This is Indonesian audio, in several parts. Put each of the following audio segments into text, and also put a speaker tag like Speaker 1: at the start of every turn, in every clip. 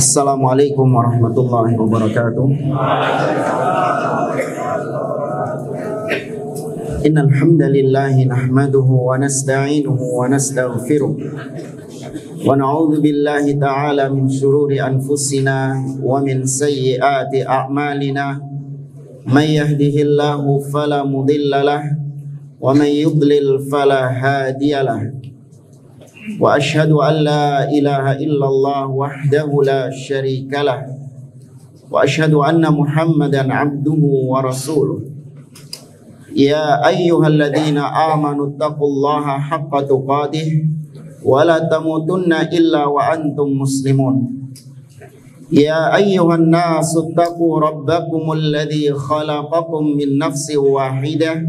Speaker 1: Assalamualaikum warahmatullahi wabarakatuh. Innal hamdalillah nahmaduhu wa nasta'inuhu wa nastaghfiruh wa na'udzu billahi ta'ala min shururi anfusina wa min sayyiati a'malina. May yahdihillahu fala mudilla lahu wa may yudlil fala hadiyalah. Wa ashhadu an la ilaha illallah wahdahu la syarika lah wa ashhadu anna Muhammadan abduhu wa rasuluh. Ya ayyuhalladzina amanu taqullaha haqqa tuqatih wa la tamutunna illa wa antum muslimun. Ya ayyuhan nasu taqu rabbakumul ladzi khalaqakum min nafsin wahidah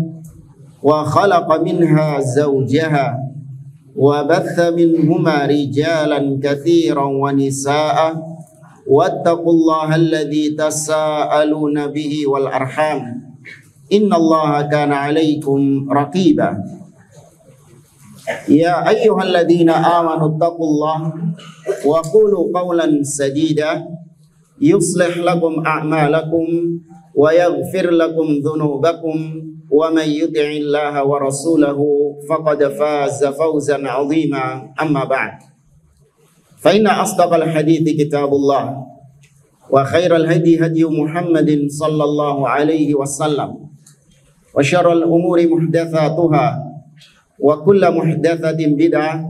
Speaker 1: wa khalaqa minha zawjaha wa batha minhuma rijalan katsiran wa nisaa wattaqullaha alladzi tasaaluna bihi wal arham innallaha kana 'alaikum raqiba. Ya ayyuhalladzina amanu taqullaha wa qulu qawlan sadida yuslih lakum a'malakum wa yaghfir lakum dhunubakum wa may yuti'illaha wa rasulahu faqad faza fawzan 'azima. Amma ba'd. Fa inna asdaqal hadithi kitabullah wa khairal hadi hadi Muhammadin sallallahu alaihi wasallam wa syarrul umuri muhdatsatuha wa kullu muhdatsatin bid'ah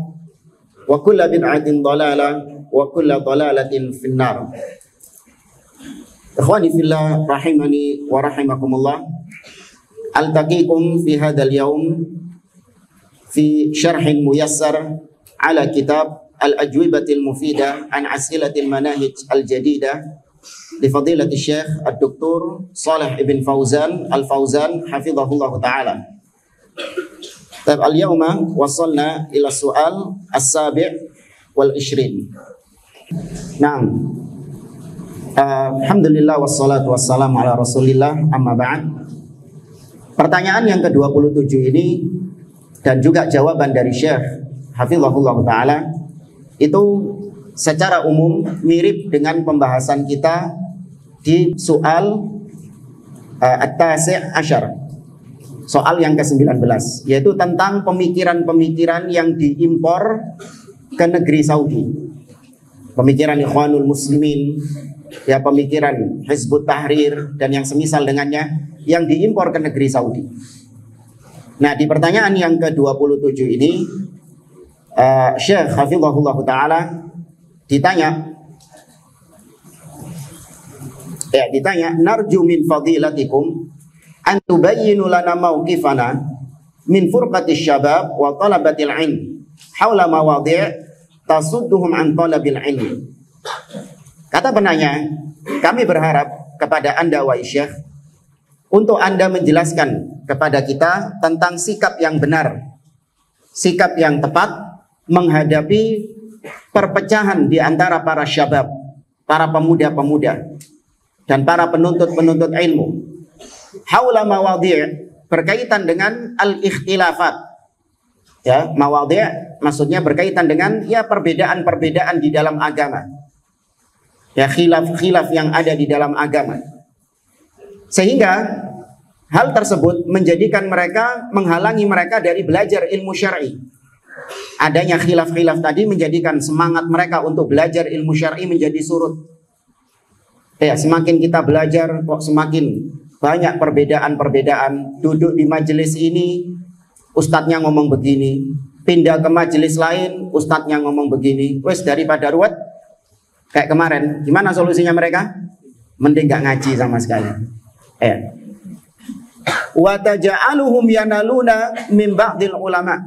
Speaker 1: wa kullu bid'atin dhalalah wa kullu dhalalatin finnar. Ikhwani fillah rahimani wa rahimakumullah. Altaqikum fi hadzal yaum fi syarhin muyassar ala kitab al-ajwibatil mufidah an as'ilatil manahij al-jadidah li fadilati Syekh Ad-Doktor Shalih Ibn Fauzan Al-Fauzan hafizahullah ta'ala. Al-yawma wasalna ila su'al as-sabi' wal 20. Naam. Alhamdulillah wassalatu wassalamu ala Rasulillah, amma ba'd. Pertanyaan yang ke-27 ini dan juga jawaban dari Syekh hafizahullah ta'ala itu secara umum mirip dengan pembahasan kita di soal at-tasi' asyar, soal yang ke-19, yaitu tentang pemikiran-pemikiran yang diimpor ke negeri Saudi. Pemikiran Ikhwanul Muslimin, ya, pemikiran Hizbut Tahrir dan yang semisal dengannya yang diimpor ke negeri Saudi. Nah, di pertanyaan yang ke-27 ini Syekh hafizahullah ta'ala ditanya, narju min fadilatikum an tubayyinu lana mawqifana min furqatis syabab wa talabatil ilm haula mawadhi' tasudduhum an talabil ilm. Kata penanya, kami berharap kepada Anda wahai Syekh untuk Anda menjelaskan kepada kita tentang sikap yang benar, sikap yang tepat menghadapi perpecahan di antara para syabab, para pemuda-pemuda dan para penuntut-penuntut ilmu. Haula mawadhi' berkaitan dengan al-ikhtilafat. Ya, mawadhi' maksudnya berkaitan dengan perbedaan-perbedaan di dalam agama. Ya, khilaf-khilaf yang ada di dalam agama. Sehingga hal tersebut menjadikan mereka, menghalangi mereka dari belajar ilmu syar'i. Adanya khilaf-khilaf tadi menjadikan semangat mereka untuk belajar ilmu syar'i menjadi surut. Ya, semakin kita belajar kok semakin banyak perbedaan-perbedaan. Duduk di majelis ini, ustadznya ngomong begini. Pindah ke majelis lain, ustadznya ngomong begini. Wes, daripada ruwet kayak kemarin, gimana solusinya mereka? Mending gak ngaji sama sekali. Wa taja'aluhum yanaluna min ba'dil ulama.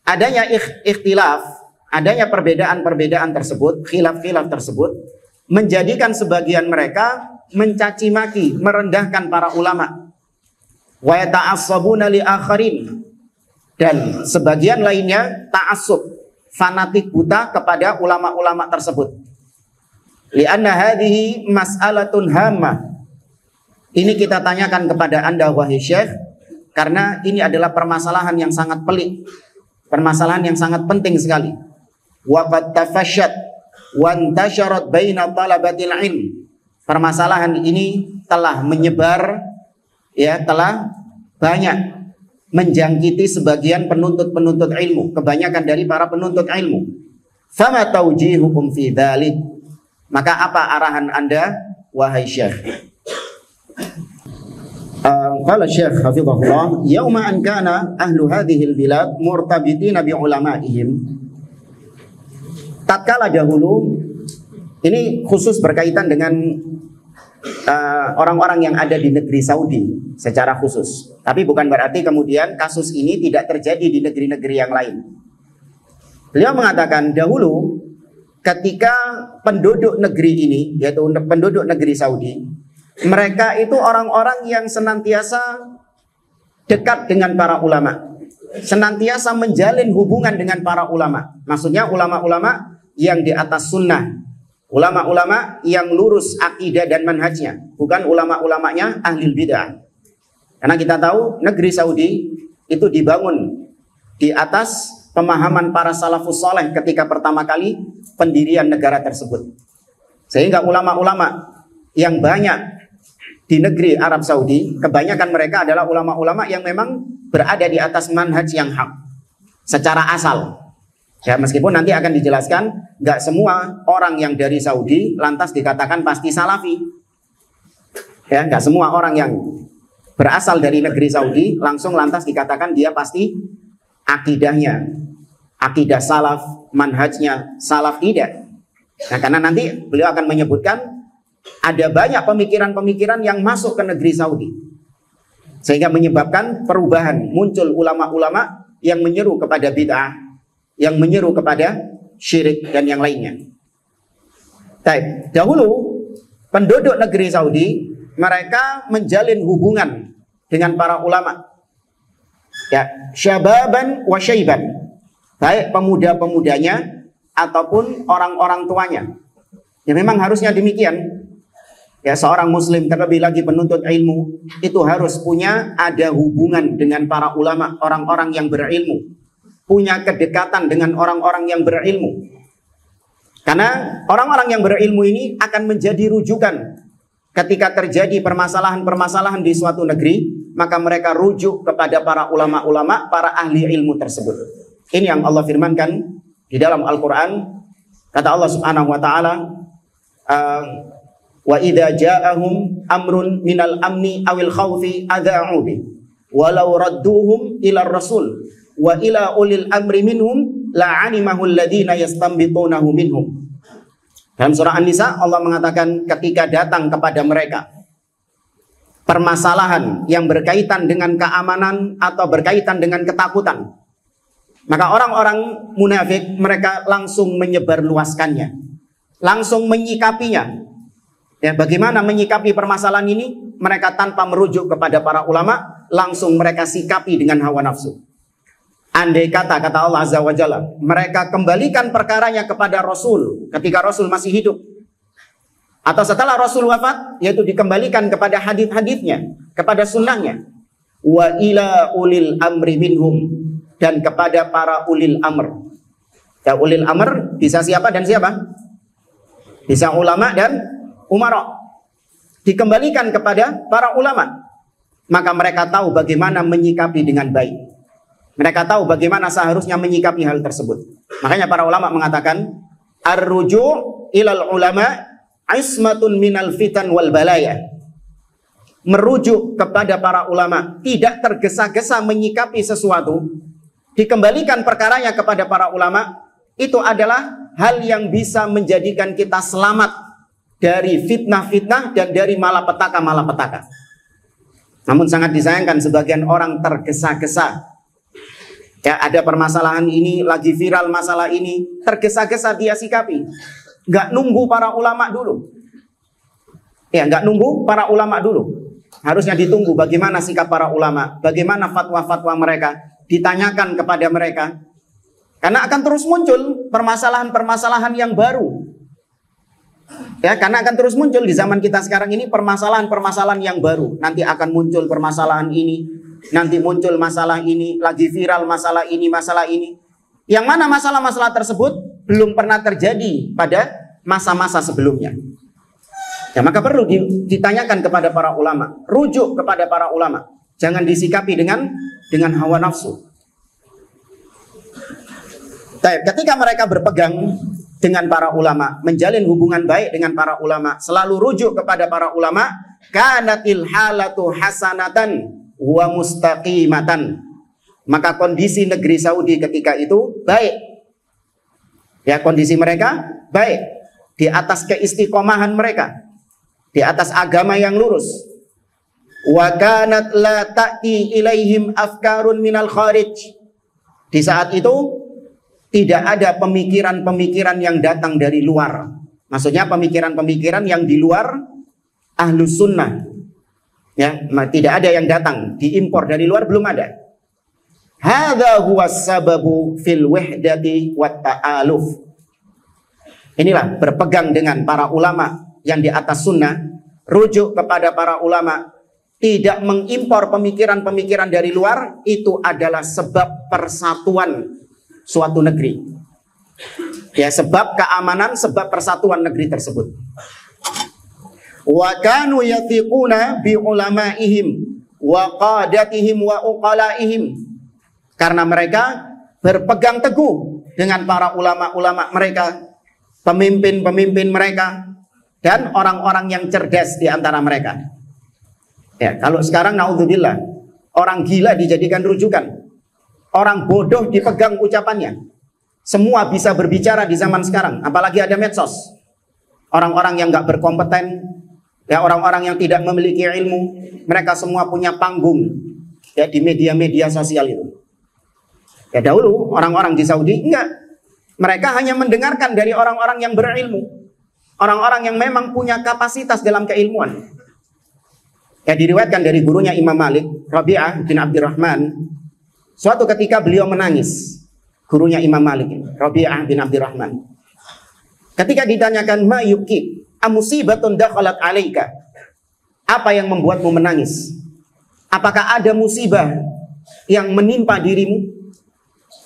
Speaker 1: Adanya ikhtilaf, adanya perbedaan-perbedaan tersebut, khilaf-khilaf tersebut menjadikan sebagian mereka mencaci maki, merendahkan para ulama. Wa yata'assabuna li akharin, dan sebagian lainnya ta'assub, fanatik buta kepada ulama-ulama tersebut. Li'anna hadhihi mas'alatun hammah. Ini kita tanyakan kepada Anda wahai Syekh, karena ini adalah permasalahan yang sangat pelik, permasalahan yang sangat penting sekali. Wa qad tafashat wantasyarat baina talabatil ilm. Permasalahan ini telah menyebar, ya, telah banyak menjangkiti sebagian penuntut-penuntut ilmu, kebanyakan dari para penuntut ilmu. Fama taujihukum fi dzalik? Maka apa arahan Anda wahai Syekh? Qala Syekh hafizahullah, yauma an kana ahlu hadhil bilad murtabitina bi ulama'ihim. Tatkala dahulu, ini khusus berkaitan dengan orang-orang yang ada di negeri Saudi secara khusus. Tapi bukan berarti kemudian kasus ini tidak terjadi di negeri-negeri yang lain. Beliau mengatakan dahulu ketika penduduk negeri ini, yaitu penduduk negeri Saudi, mereka itu orang-orang yang senantiasa dekat dengan para ulama, senantiasa menjalin hubungan dengan para ulama. Maksudnya ulama-ulama yang di atas sunnah, ulama-ulama yang lurus akidah dan manhajnya, bukan ulama-ulamanya ahli bid'ah. Karena kita tahu negeri Saudi itu dibangun di atas pemahaman para salafus saleh ketika pertama kali pendirian negara tersebut. Sehingga ulama-ulama yang banyak di negeri Arab Saudi, kebanyakan mereka adalah ulama-ulama yang memang berada di atas manhaj yang hak secara asal. Ya, meskipun nanti akan dijelaskan, nggak semua orang yang dari Saudi lantas dikatakan pasti salafi. Ya, nggak semua orang yang berasal dari negeri Saudi langsung lantas dikatakan dia pasti akidahnya, akidah salaf, manhajnya salaf, tidak. Nah, karena nanti beliau akan menyebutkan ada banyak pemikiran-pemikiran yang masuk ke negeri Saudi, sehingga menyebabkan perubahan, muncul ulama-ulama yang menyeru kepada bid'ah, yang menyeru kepada syirik dan yang lainnya. Baik, dahulu penduduk negeri Saudi mereka menjalin hubungan dengan para ulama. Ya, syababan wa syaiban. Baik pemuda-pemudanya ataupun orang-orang tuanya. Ya, memang harusnya demikian. Ya, seorang muslim, terlebih lagi penuntut ilmu, itu harus punya ada hubungan dengan para ulama, orang-orang yang berilmu, punya kedekatan dengan orang-orang yang berilmu. Karena orang-orang yang berilmu ini akan menjadi rujukan ketika terjadi permasalahan-permasalahan di suatu negeri, maka mereka rujuk kepada para ulama-ulama, para ahli ilmu tersebut. Ini yang Allah firmankan di dalam Al-Quran. Kata Allah subhanahu wa ta'ala, wa idza ja'ahum amrun minal amni awil khawfi adha'u bi walau radduhum ila rasul wa ila ulil amri minhum la'animahu alladhina yastanbitunahu minhum. Dalam surah An-Nisa Allah mengatakan ketika datang kepada mereka permasalahan yang berkaitan dengan keamanan atau berkaitan dengan ketakutan, maka orang-orang munafik mereka langsung menyebarluaskannya, langsung menyikapinya. Ya, bagaimana menyikapi permasalahan ini? Mereka tanpa merujuk kepada para ulama, langsung mereka sikapi dengan hawa nafsu. Andai kata Allah Azza wa Jalla, mereka kembalikan perkaranya kepada Rasul ketika Rasul masih hidup, atau setelah Rasul wafat, yaitu dikembalikan kepada hadis-hadisnya, kepada sunnahnya. Wa ila ulil amri minhum, dan kepada para ulil amr. Ya, ulil amr bisa siapa dan siapa? Bisa ulama dan umara. Dikembalikan kepada para ulama, maka mereka tahu bagaimana menyikapi dengan baik. Mereka tahu bagaimana seharusnya menyikapi hal tersebut. Makanya para ulama mengatakan ar-ruju' ilal ulama ismatun minal fitan wal balaya. Merujuk kepada para ulama, tidak tergesa-gesa menyikapi sesuatu, dikembalikan perkaranya kepada para ulama, itu adalah hal yang bisa menjadikan kita selamat dari fitnah-fitnah dan dari malapetaka-malapetaka. Namun sangat disayangkan sebagian orang tergesa-gesa. Ya, ada permasalahan ini, lagi viral masalah ini, tergesa-gesa dia sikapi. Nggak nunggu para ulama dulu. Ya, nggak nunggu para ulama dulu. Harusnya ditunggu bagaimana sikap para ulama, bagaimana fatwa-fatwa mereka, ditanyakan kepada mereka. Karena akan terus muncul permasalahan-permasalahan yang baru. Ya, karena akan terus muncul di zaman kita sekarang ini permasalahan-permasalahan yang baru. Nanti akan muncul permasalahan ini, nanti muncul masalah ini, lagi viral masalah ini, masalah ini. Yang mana masalah-masalah tersebut belum pernah terjadi pada masa-masa sebelumnya. Ya, maka perlu ditanyakan kepada para ulama, rujuk kepada para ulama. Jangan disikapi dengan hawa nafsu. Ketika mereka berpegang dengan para ulama, menjalin hubungan baik dengan para ulama, selalu rujuk kepada para ulama, kanatil halatu hasanatan wa mustaqimatan. Maka kondisi negeri Saudi ketika itu baik. Ya, kondisi mereka baik di atas keistiqomahan mereka, di atas agama yang lurus. Wa kanat la ta'ti ilaihim afkarun minal kharij. Di saat itu tidak ada pemikiran-pemikiran yang datang dari luar. Maksudnya pemikiran-pemikiran yang di luar Ahlus Sunnah. Ya, tidak ada yang datang, diimpor dari luar, belum ada. Hadza huwa sababu fil wahdati wat ta'aluf. Inilah berpegang dengan para ulama yang di atas sunnah, rujuk kepada para ulama, tidak mengimpor pemikiran-pemikiran dari luar, itu adalah sebab persatuan suatu negeri. Ya, sebab keamanan, sebab persatuan negeri tersebut. Wa kanu yathiquna bi ulamaihim wa qadatihim wa uqalaihim. Karena mereka berpegang teguh dengan para ulama-ulama mereka, pemimpin-pemimpin mereka, dan orang-orang yang cerdas di antara mereka. Ya, kalau sekarang naudzubillah, orang gila dijadikan rujukan, orang bodoh dipegang ucapannya. Semua bisa berbicara di zaman sekarang, apalagi ada medsos. Orang-orang yang nggak berkompeten, ya, orang-orang yang tidak memiliki ilmu, mereka semua punya panggung, ya, di media-media sosial itu. Ya, dahulu orang-orang di Saudi enggak, mereka hanya mendengarkan dari orang-orang yang berilmu, orang-orang yang memang punya kapasitas dalam keilmuan. Ya, diriwayatkan dari gurunya Imam Malik, Rabi'ah bin Abdurrahman, suatu ketika beliau menangis. Gurunya Imam Malik, Rabi'ah bin Abdurrahman, ketika ditanyakan, ma yubki amusibatun dakhalat alaika, apa yang membuatmu menangis? Apakah ada musibah yang menimpa dirimu?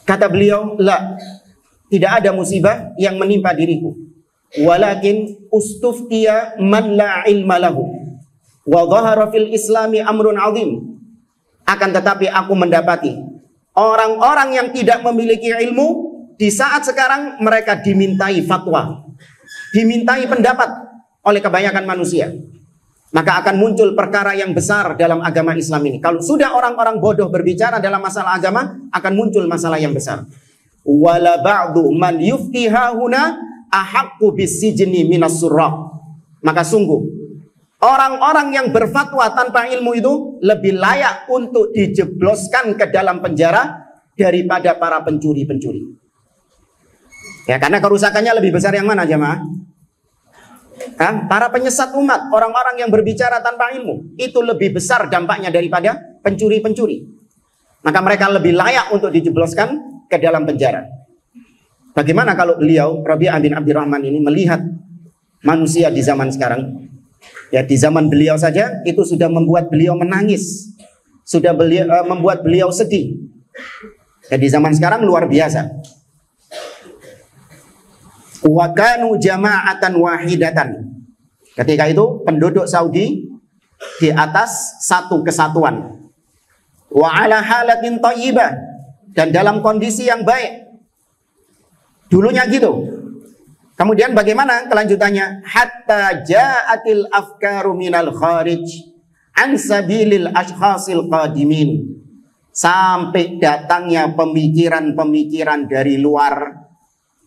Speaker 1: Kata beliau, la, tidak ada musibah yang menimpa diriku. Walakin ustuftiya man la ilma lahu wa dhahara fil islami amrun azim. Akan tetapi aku mendapati orang-orang yang tidak memiliki ilmu, di saat sekarang mereka dimintai fatwa, dimintai pendapat oleh kebanyakan manusia. Maka akan muncul perkara yang besar dalam agama Islam ini. Kalau sudah orang-orang bodoh berbicara dalam masalah agama, akan muncul masalah yang besar. Wala ba'du man yufti hahuna ahaqqu bisijni minas surraq. Maka sungguh orang-orang yang berfatwa tanpa ilmu itu lebih layak untuk dijebloskan ke dalam penjara daripada para pencuri-pencuri. Ya, karena kerusakannya lebih besar yang mana, jemaah? Para penyesat umat, orang-orang yang berbicara tanpa ilmu, itu lebih besar dampaknya daripada pencuri-pencuri. Maka mereka lebih layak untuk dijebloskan ke dalam penjara. Bagaimana kalau beliau, Rabi'ah bin Abdurrahman ini, melihat manusia di zaman sekarang? Ya, di zaman beliau saja itu sudah membuat beliau menangis, sudah membuat beliau sedih. Ya, di zaman sekarang luar biasa. Wa kanu jama'atan wahidatan. Ketika itu penduduk Saudi di atas satu kesatuan. Wa ala halatin thayyibah, dan dalam kondisi yang baik. Dulunya gitu. Kemudian bagaimana kelanjutannya? Hatta ja'atil afkaru minal kharij an sabilil ashkhasil qadimin. Sampai datangnya pemikiran-pemikiran dari luar.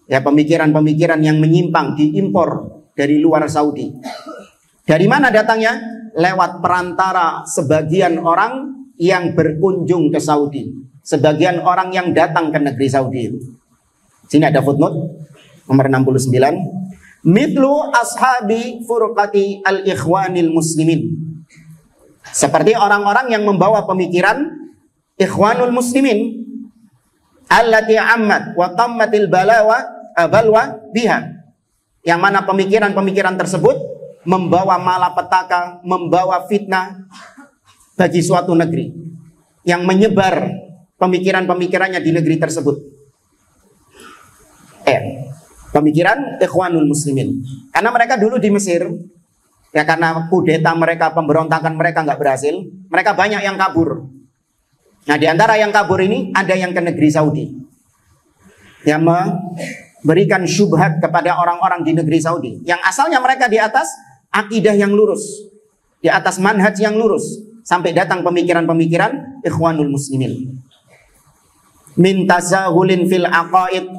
Speaker 1: Ya, pemikiran-pemikiran yang menyimpang diimpor dari luar Saudi. Dari mana datangnya? Lewat perantara sebagian orang yang berkunjung ke Saudi, sebagian orang yang datang ke negeri Saudi itu. Sini ada footnote nomor 69. Mithlu ashabi furqati al-ikhwanil muslimin. Seperti orang-orang yang membawa pemikiran ikhwanul muslimin allati ammat wa tammatil balwa biha, yang mana pemikiran-pemikiran tersebut membawa malapetaka, membawa fitnah bagi suatu negeri, yang menyebar pemikiran-pemikirannya di negeri tersebut. pemikiran Ikhwanul Muslimin. Karena mereka dulu di Mesir, ya karena kudeta mereka, pemberontakan mereka nggak berhasil, mereka banyak yang kabur. Nah, di antara yang kabur ini ada yang ke negeri Saudi, yang memberikan syubhat kepada orang-orang di negeri Saudi, yang asalnya mereka di atas akidah yang lurus, di atas manhaj yang lurus, sampai datang pemikiran-pemikiran Ikhwanul Muslimin. Min tazahulin fil aqaid,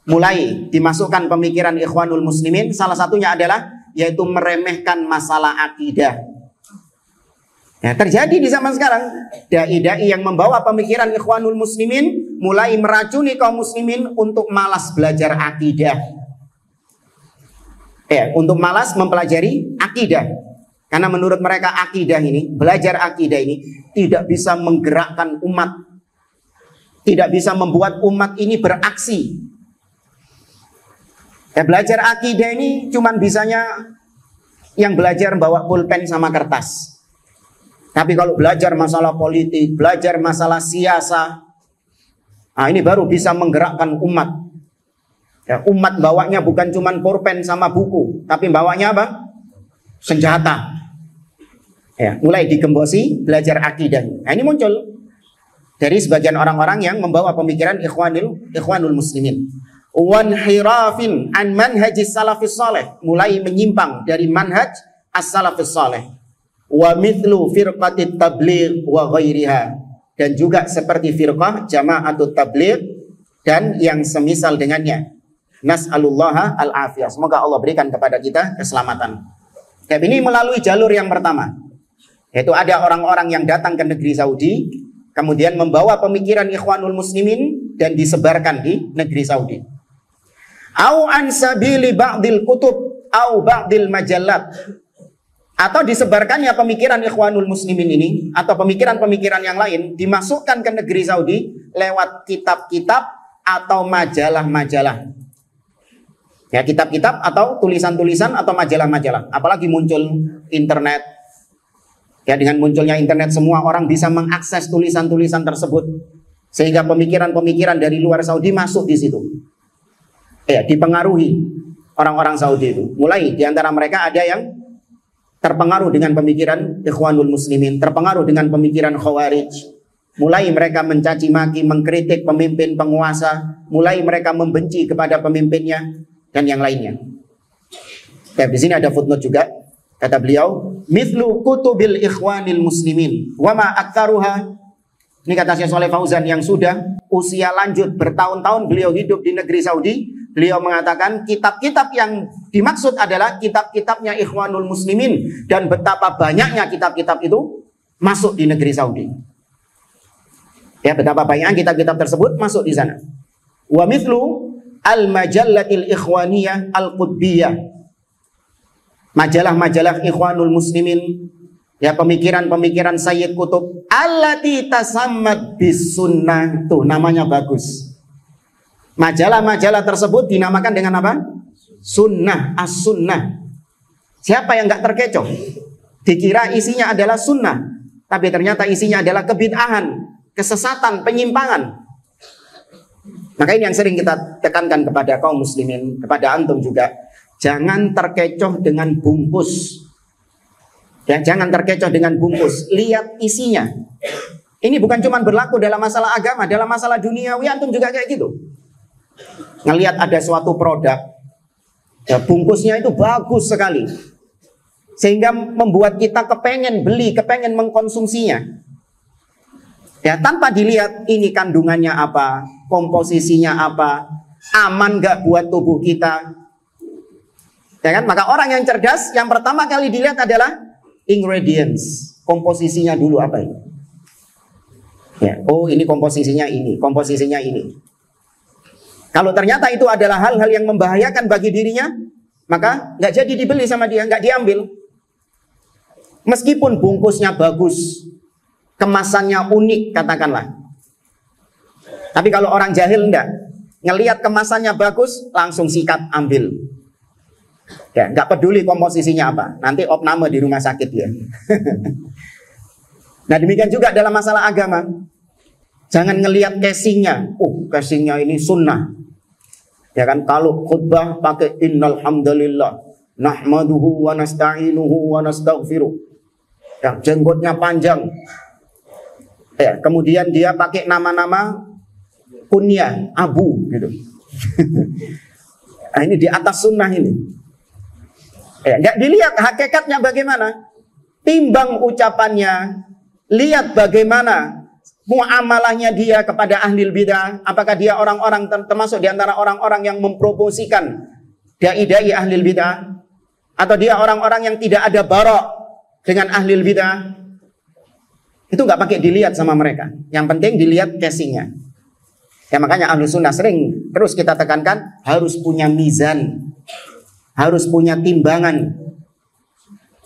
Speaker 1: mulai dimasukkan pemikiran Ikhwanul Muslimin, salah satunya adalah yaitu meremehkan masalah akidah. Ya, terjadi di zaman sekarang, dai-dai yang membawa pemikiran Ikhwanul Muslimin mulai meracuni kaum muslimin untuk malas belajar akidah. Ya, untuk malas mempelajari akidah. Karena menurut mereka akidah ini, belajar akidah ini tidak bisa menggerakkan umat, tidak bisa membuat umat ini beraksi. Ya, belajar akidah ini cuman bisanya yang belajar bawa pulpen sama kertas. Tapi kalau belajar masalah politik, belajar masalah siasa, nah ini baru bisa menggerakkan umat. Ya, umat bawanya bukan cuman pulpen sama buku, tapi bawanya apa? Senjata. Ya, mulai digembosi belajar akidah. Nah, ini muncul dari sebagian orang-orang yang membawa pemikiran Ikhwanul Muslimin. Wanhirafin an manhajis salafis saleh, mulai menyimpang dari manhaj as-salafis saleh. Wa mithlu firqatit tabligh wa ghairiha, dan juga seperti firqah jama'atut tabligh dan yang semisal dengannya. Nas'alullaha al-afiyah, semoga Allah berikan kepada kita keselamatan. Dan ini melalui jalur yang pertama, yaitu ada orang-orang yang datang ke negeri Saudi, kemudian membawa pemikiran Ikhwanul Muslimin dan disebarkan di negeri Saudi. Au an sabili ba'dil kutub au ba'dil majallat, atau disebarkannya pemikiran Ikhwanul Muslimin ini atau pemikiran-pemikiran yang lain dimasukkan ke negeri Saudi lewat kitab-kitab atau majalah-majalah. Ya, kitab-kitab atau tulisan-tulisan atau majalah-majalah. Apalagi muncul internet. Ya, dengan munculnya internet semua orang bisa mengakses tulisan-tulisan tersebut, sehingga pemikiran-pemikiran dari luar Saudi masuk di situ. Ya, dipengaruhi orang-orang Saudi itu. Mulai di antara mereka ada yang terpengaruh dengan pemikiran Ikhwanul Muslimin, terpengaruh dengan pemikiran Khawarij. Mulai mereka mencaci maki, mengkritik pemimpin penguasa, mulai mereka membenci kepada pemimpinnya dan yang lainnya. Dan di sini ada footnote juga, kata beliau, mithlu kutubil Ikhwanil Muslimin wa ma aktsaruha. Ini kata Syekh Shalih Fauzan yang sudah usia lanjut bertahun-tahun beliau hidup di negeri Saudi. Beliau mengatakan kitab-kitab yang dimaksud adalah kitab-kitabnya Ikhwanul Muslimin, dan betapa banyaknya kitab-kitab itu masuk di negeri Saudi. Ya, betapa banyaknya kitab-kitab tersebut masuk di sana. Wa mithlu al-majallatil ikhwaniyah al-qutbiyah. Majalah-majalah Ikhwanul Muslimin, ya, pemikiran-pemikiran Sayyid Qutb allati tasammat bis sunnah. Tuh namanya bagus. Majalah-majalah tersebut dinamakan dengan apa? Sunnah, as-sunnah. Siapa yang nggak terkecoh? Dikira isinya adalah sunnah, tapi ternyata isinya adalah kebid'ahan, kesesatan, penyimpangan. Maka ini yang sering kita tekankan kepada kaum muslimin, kepada antum juga. Jangan terkecoh dengan bungkus. Ya, jangan terkecoh dengan bungkus. Lihat isinya. Ini bukan cuma berlaku dalam masalah agama, dalam masalah duniawi antum juga kayak gitu. Ngelihat ada suatu produk, ya, bungkusnya itu bagus sekali, sehingga membuat kita kepengen beli, kepengen mengkonsumsinya. Ya, tanpa dilihat ini kandungannya apa, komposisinya apa, aman gak buat tubuh kita. Ya kan? Maka orang yang cerdas, yang pertama kali dilihat adalah ingredients, komposisinya dulu apa ini. Ya, oh ini komposisinya ini, komposisinya ini. Kalau ternyata itu adalah hal-hal yang membahayakan bagi dirinya, maka nggak jadi dibeli sama dia, nggak diambil. Meskipun bungkusnya bagus, kemasannya unik katakanlah. Tapi kalau orang jahil enggak, ngelihat kemasannya bagus, langsung sikat ambil. Ya, nggak peduli komposisinya apa, nanti opname di rumah sakit dia. Nah, demikian juga dalam masalah agama. Jangan ngelihat casingnya, oh casingnya ini sunnah. Ya kan, kalau khutbah pakai innal hamdalillah nahmaduhu wa nasta'inuhu wa nastaghfiruh. Ya, jenggotnya panjang. Ya, kemudian dia pakai nama-nama kunyah, Abu gitu. Nah, ini di atas sunnah ini. Ya, nggak dilihat hakikatnya bagaimana. Timbang ucapannya, lihat bagaimana muamalahnya dia kepada ahli bidah. Apakah dia orang-orang termasuk di antara orang-orang yang mempromosikan dai-dai ahli bidah, atau dia orang-orang yang tidak ada barok dengan ahli bidah. Itu nggak pakai dilihat sama mereka. Yang penting dilihat casingnya. Ya, makanya ahlu sunnah sering terus kita tekankan harus punya mizan, harus punya timbangan.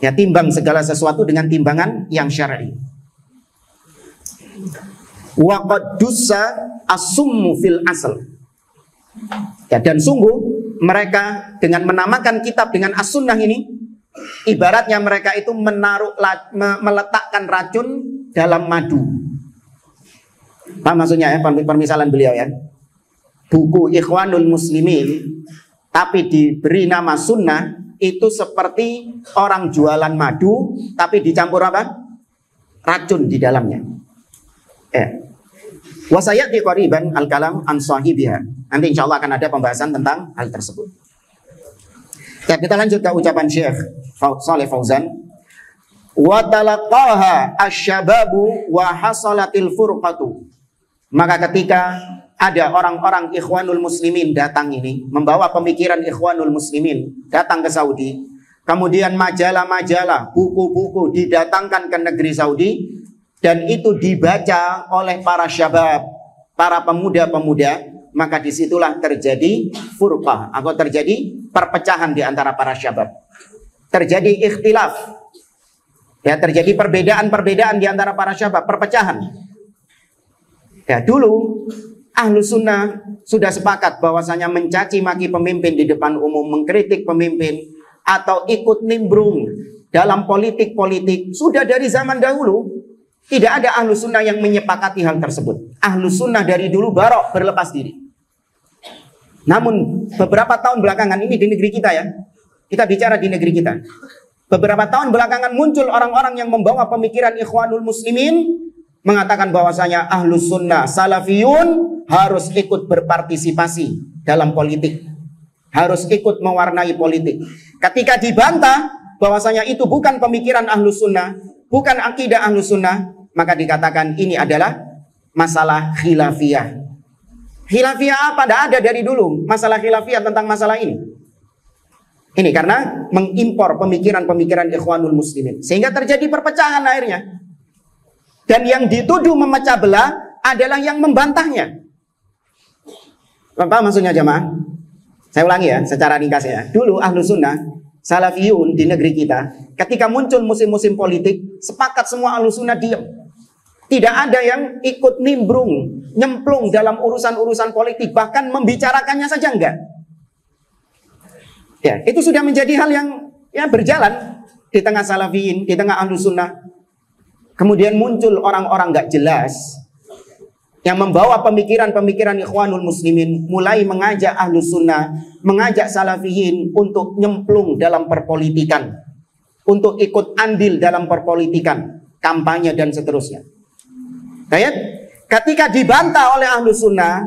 Speaker 1: Ya, timbang segala sesuatu dengan timbangan yang syar'i. Wa qad dussa as-summu fil asl. Ya, dan sungguh mereka dengan menamakan kitab dengan as-sunnah ini, ibaratnya mereka itu meletakkan racun dalam madu. Apa maksudnya ya, permisalan beliau ya? Buku Ikhwanul Muslimin tapi diberi nama sunnah, itu seperti orang jualan madu tapi dicampur apa? Racun di dalamnya. Wasayati qariban al-kalam an sahibiha. Nanti insya Allah akan ada pembahasan tentang hal tersebut. Ya, kita lanjut ke ucapan Syekh Shalih Fauzan. Wa talaqaha asy-syababu wa hasalatil furqatu. Maka ketika ada orang-orang Ikhwanul Muslimin datang ini, membawa pemikiran Ikhwanul Muslimin datang ke Saudi, kemudian majalah-majalah, buku-buku didatangkan ke negeri Saudi, dan itu dibaca oleh para syabab, para pemuda-pemuda, maka disitulah terjadi furqah, atau terjadi perpecahan di antara para syabab. Terjadi ikhtilaf, ya, terjadi perbedaan-perbedaan di antara para syabab, perpecahan. Ya, dulu ahlu sunnah sudah sepakat bahwasanya mencaci maki pemimpin di depan umum, mengkritik pemimpin, atau ikut nimbrung dalam politik-politik sudah dari zaman dahulu. Tidak ada ahlu sunnah yang menyepakati hal tersebut. Ahlu sunnah dari dulu barok, berlepas diri. Namun beberapa tahun belakangan ini di negeri kita ya, kita bicara di negeri kita, beberapa tahun belakangan muncul orang-orang yang membawa pemikiran Ikhwanul Muslimin, mengatakan bahwasanya ahlu sunnah salafiyun harus ikut berpartisipasi dalam politik, harus ikut mewarnai politik. Ketika dibantah bahwasanya itu bukan pemikiran ahlu sunnah, bukan akidah ahlu sunnah, maka dikatakan ini adalah masalah khilafiyah. Khilafiyah apa? Tidak ada dari dulu masalah khilafiyah tentang masalah ini. Ini karena mengimpor pemikiran-pemikiran Ikhwanul Muslimin, sehingga terjadi perpecahan akhirnya. Dan yang dituduh memecah belah adalah yang membantahnya. Apa maksudnya jemaah? Saya ulangi ya secara ringkasnya. Dulu ahlu sunnah salafiyun di negeri kita, ketika muncul musim-musim politik, sepakat semua ahlu sunnah diam. Tidak ada yang ikut nimbrung, nyemplung dalam urusan-urusan politik, bahkan membicarakannya saja enggak. Ya, itu sudah menjadi hal yang ya berjalan di tengah salafiyin, di tengah ahlu sunnah. Kemudian muncul orang-orang enggak jelas yang membawa pemikiran-pemikiran Ikhwanul Muslimin, mulai mengajak ahlu sunnah, mengajak salafiyin untuk nyemplung dalam perpolitikan, untuk ikut andil dalam perpolitikan, kampanye dan seterusnya. Baik, ketika dibantah oleh ahlu sunnah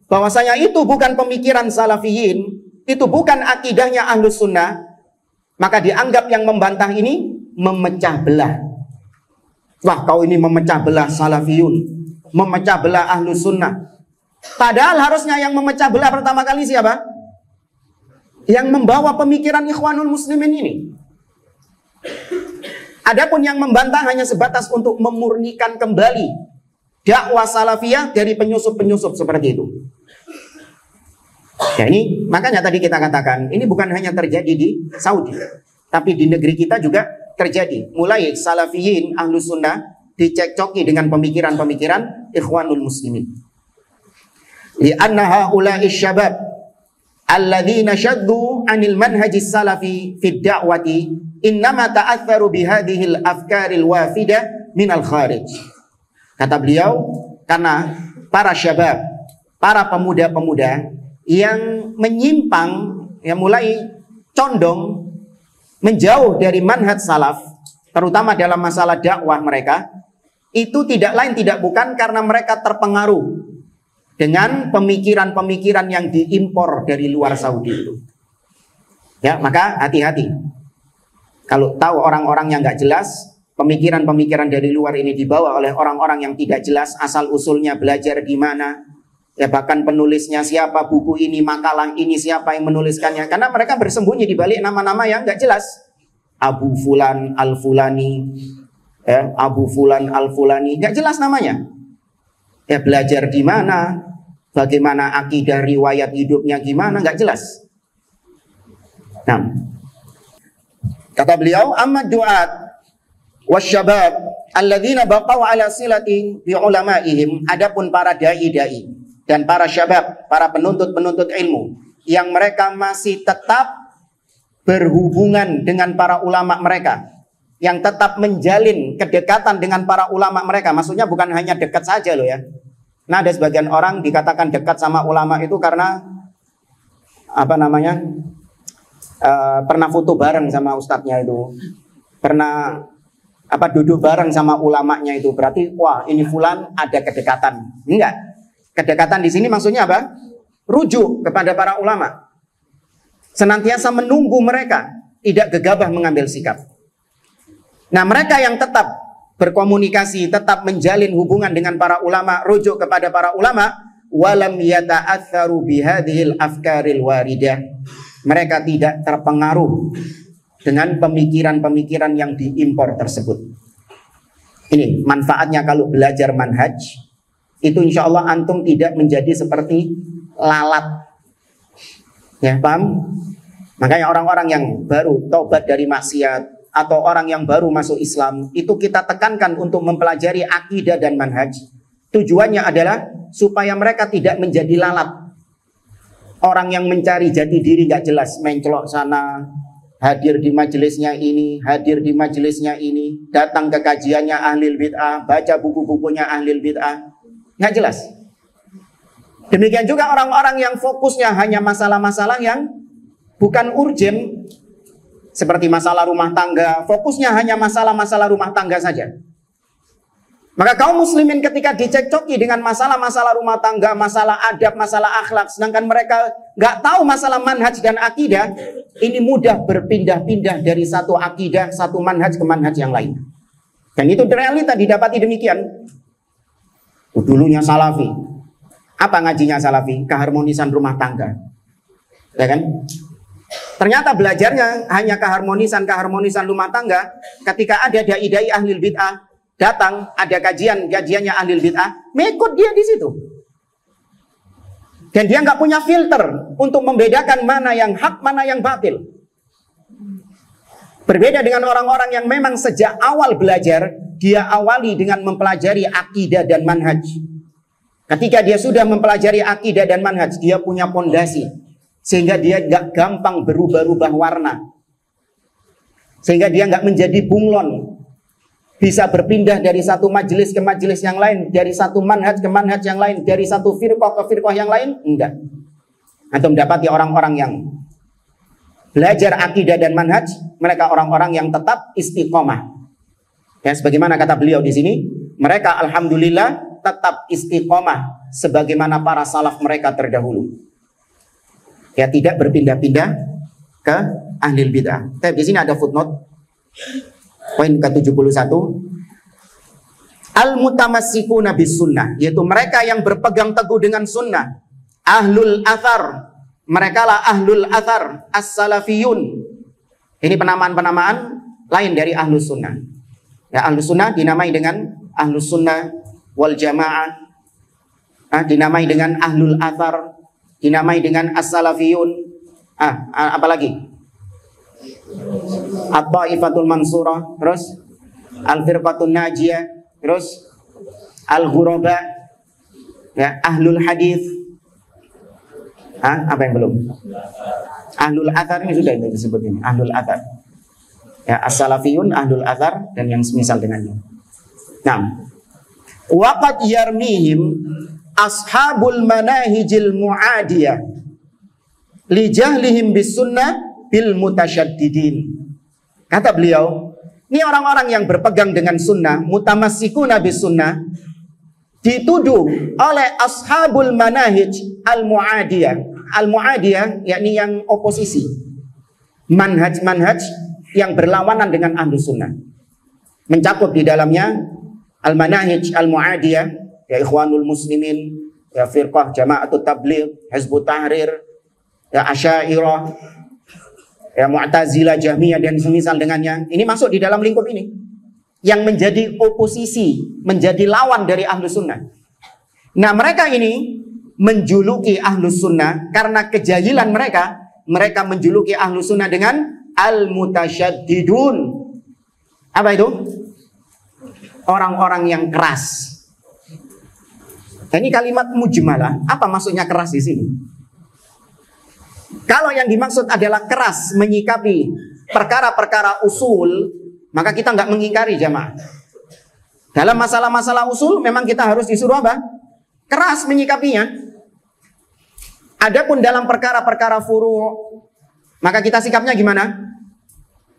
Speaker 1: bahwasanya itu bukan pemikiran salafiyin, itu bukan akidahnya ahlu sunnah, maka dianggap yang membantah ini memecah belah. Wah, kau ini memecah belah salafiyun, memecah belah ahlu sunnah. Padahal harusnya yang memecah belah pertama kali siapa? Yang membawa pemikiran Ikhwanul Muslimin ini. Adapun yang membantah hanya sebatas untuk memurnikan kembali dakwah salafiyah dari penyusup-penyusup seperti itu. Ya, ini makanya tadi kita katakan ini bukan hanya terjadi di Saudi, tapi di negeri kita juga terjadi. Mulai salafiyin ahlu sunnah dicekcoki dengan pemikiran-pemikiran Ikhwanul Muslimin. Li'anna haula'i syabab alladzina syaddu 'anil manhajis salafi fid da'wati innama ta'atharu bihadhil afkaril wafidah minal kharij. Kata beliau, karena para syabab, para pemuda-pemuda yang menyimpang, yang mulai condong menjauh dari manhaj salaf, terutama dalam masalah dakwah mereka, itu tidak lain tidak bukan karena mereka terpengaruh dengan pemikiran-pemikiran yang diimpor dari luar Saudi itu. Ya, maka hati-hati. Kalau tahu orang-orang yang nggak jelas, pemikiran-pemikiran dari luar ini dibawa oleh orang-orang yang tidak jelas asal usulnya, belajar di mana, ya bahkan penulisnya siapa, buku ini, makalah ini siapa yang menuliskannya, karena mereka bersembunyi di balik nama-nama yang nggak jelas. Abu Fulan Al-Fulani, ya, Abu Fulan Al-Fulani, nggak jelas namanya. Ya belajar di mana, bagaimana akidah riwayat hidupnya gimana, nggak jelas. Nah, kata beliau, amma du'at wasyabab alladzina baqaw ala silati bi ulamaihim, adapun para dai-dai dan para syabab, para penuntut-penuntut ilmu yang mereka masih tetap berhubungan dengan para ulama mereka, yang tetap menjalin kedekatan dengan para ulama mereka. Maksudnya bukan hanya dekat saja loh ya. Nah, ada sebagian orang dikatakan dekat sama ulama itu karena apa namanya? Pernah foto bareng sama ustadznya itu, pernah duduk bareng sama ulamanya itu, berarti wah ini fulan ada kedekatan. Enggak. Kedekatan di sini maksudnya apa? Rujuk kepada para ulama. Senantiasa menunggu mereka, tidak gegabah mengambil sikap. Nah, mereka yang tetap berkomunikasi, tetap menjalin hubungan dengan para ulama, rujuk kepada para ulama, walam yata'atsaru bihadhil afkaril waridah. Mereka tidak terpengaruh dengan pemikiran-pemikiran yang diimpor tersebut. Ini manfaatnya kalau belajar manhaj, itu insya Allah antum tidak menjadi seperti lalat. Ya, paham? Makanya orang-orang yang baru taubat dari maksiat atau orang yang baru masuk Islam, itu kita tekankan untuk mempelajari akidah dan manhaj. Tujuannya adalah supaya mereka tidak menjadi lalat. Orang yang mencari jati diri gak jelas, mencolok sana, hadir di majelisnya ini, hadir di majelisnya ini, datang ke kajiannya ahlil bid'ah, baca buku-bukunya ahlil bid'ah, gak jelas. Demikian juga orang-orang yang fokusnya hanya masalah-masalah yang bukan urgen, seperti masalah rumah tangga, fokusnya hanya masalah-masalah rumah tangga saja. Maka kaum muslimin ketika dicekcoki dengan masalah-masalah rumah tangga, masalah adab, masalah akhlak, sedangkan mereka nggak tahu masalah manhaj dan akidah, ini mudah berpindah-pindah dari satu akidah, satu manhaj ke manhaj yang lain. Dan itu realita didapati demikian. Dulunya salafi. Apa ngajinya salafi? Keharmonisan rumah tangga. Ya kan? Ternyata belajarnya hanya keharmonisan rumah tangga. Ketika ada dai-dai ahlil bid'ah datang, ada kajiannya ahlil bid'ah, mengikut dia di situ. Dan dia nggak punya filter untuk membedakan mana yang hak, mana yang batil. Berbeda dengan orang-orang yang memang sejak awal belajar, dia awali dengan mempelajari akidah dan manhaj. Ketika dia sudah mempelajari akidah dan manhaj, dia punya pondasi. Sehingga dia nggak gampang berubah-ubah warna. Sehingga dia nggak menjadi bunglon. Bisa berpindah dari satu majelis ke majelis yang lain, dari satu manhaj ke manhaj yang lain, dari satu firqah ke firqah yang lain, enggak. Antum dapati orang-orang yang belajar akidah dan manhaj, mereka orang-orang yang tetap istiqomah. Ya, sebagaimana kata beliau di sini, mereka alhamdulillah tetap istiqomah sebagaimana para salaf mereka terdahulu. Ya, tidak berpindah-pindah ke ahlil bid'ah. Tapi di sini ada footnote. Poin ke-71, al-mutamassikuna bis sunnah, yaitu mereka yang berpegang teguh dengan sunnah. Ahlul athar, mereka lah ahlul athar, as-salafiyun. Ini penamaan-penamaan lain dari ahlus sunnah. Ya, ahlus sunnah dinamai dengan ahlus sunnah wal jamaah, dinamai dengan ahlul athar, dinamai dengan as-salafiyun. Apalagi? At-Taifatul Mansurah, terus Al-Firqatun Najiyah, terus Al-Ghuraba, ya, Ahlul Hadis. Apa yang belum? Ahlul Athar ini sudah disebut ini, Ahlul Athar. Ya, As-Salafiyun, Ahlul Athar dan yang semisal dengannya. Nah, waqad yarmihim ashabul manahijil mu'adiyah li jahlihim bis sunnah bil mutasyaddidin. Kata beliau, ini orang-orang yang berpegang dengan sunnah, mutamassikuna bis sunnah, dituduh oleh ashabul manahij al-mu'adiyah. Al-mu'adiyah yakni yang oposisi. Manhaj-manhaj yang berlawanan dengan ahlu sunnah. Mencakup di dalamnya al-manahij al-mu'adiyah, ya Ikhwanul Muslimin, ya Firqah Jama'atut Tabligh, Hizbut Tahrir, ya Asy'ariyah, ya Mu'tazilah, Jahmiyah dan semisal dengannya. Ini masuk di dalam lingkup ini yang menjadi oposisi, menjadi lawan dari ahlu sunnah. Nah, mereka ini menjuluki ahlu sunnah karena kejahilan mereka. Mereka menjuluki ahlu sunnah dengan al-mutasyaddidun. Apa itu? Orang-orang yang keras. Nah, ini kalimat mujmalah. Apa maksudnya keras di sini? Kalau yang dimaksud adalah keras menyikapi perkara-perkara usul, maka kita nggak mengingkari jamaah. Dalam masalah-masalah usul memang kita harus disuruh apa? Keras menyikapinya. Adapun dalam perkara-perkara furu', maka kita sikapnya gimana?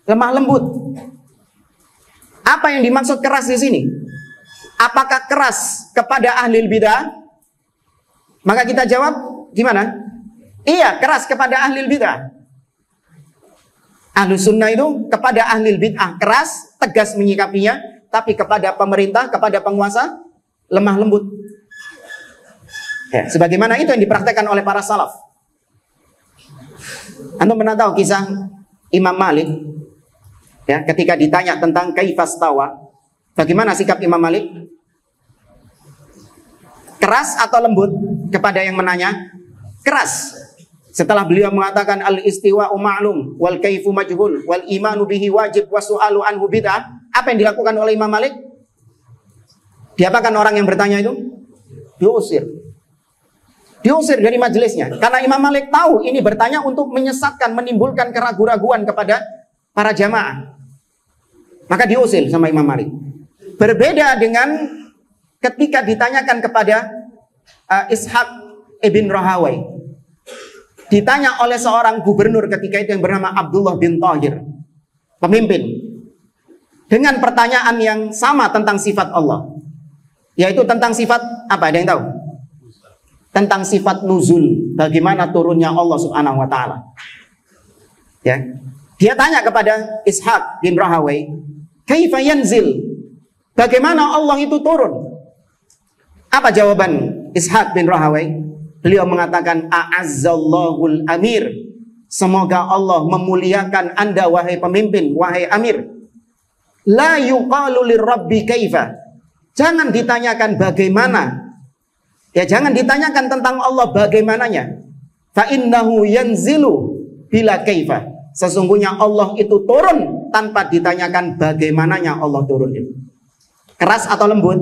Speaker 1: Lemah lembut. Apa yang dimaksud keras di sini? Apakah keras kepada ahli bidah? Maka kita jawab gimana? Iya, keras kepada ahli bidah. Ahlu sunnah itu kepada ahli bid'ah keras, tegas menyikapinya, tapi kepada pemerintah, kepada penguasa lemah lembut. Ya, sebagaimana itu yang dipraktekkan oleh para salaf. Antum pernah tahu kisah Imam Malik? Ya, ketika ditanya tentang kaifas tawa, bagaimana sikap Imam Malik? Keras atau lembut kepada yang menanya? Keras. Setelah beliau mengatakan al-istiwa'u ma'lum wal kaifu majhul wal imanu bihi wajib wa su'alu anhu bid'ah, apa yang dilakukan oleh Imam Malik? Diapakan orang yang bertanya itu? Diusir. Diusir dari majelisnya. Karena Imam Malik tahu ini bertanya untuk menyesatkan, menimbulkan keraguan-raguan kepada para jamaah. Maka diusir sama Imam Malik. Berbeda dengan ketika ditanyakan kepada Ishaq ibn Rahawai. Ditanya oleh seorang gubernur ketika itu yang bernama Abdullah bin Tahir, pemimpin, dengan pertanyaan yang sama tentang sifat Allah, yaitu tentang sifat apa? Ada yang tahu? Tentang sifat nuzul, bagaimana turunnya Allah Subhanahu wa taala. Ya. Dia tanya kepada Ishaq bin Rahawai, "Kaifa yanzil?" Bagaimana Allah itu turun? Apa jawaban Ishaq bin Rahawai? Beliau mengatakan, "A'azzallahul amir." Semoga Allah memuliakan Anda wahai pemimpin, wahai amir. La yuqalu lirabbi kaifa. Jangan ditanyakan bagaimana. Ya, jangan ditanyakan tentang Allah bagaimananya. Fa innahu yanzilu bila kaifa. Sesungguhnya Allah itu turun tanpa ditanyakan bagaimananya Allah turun itu. Keras atau lembut?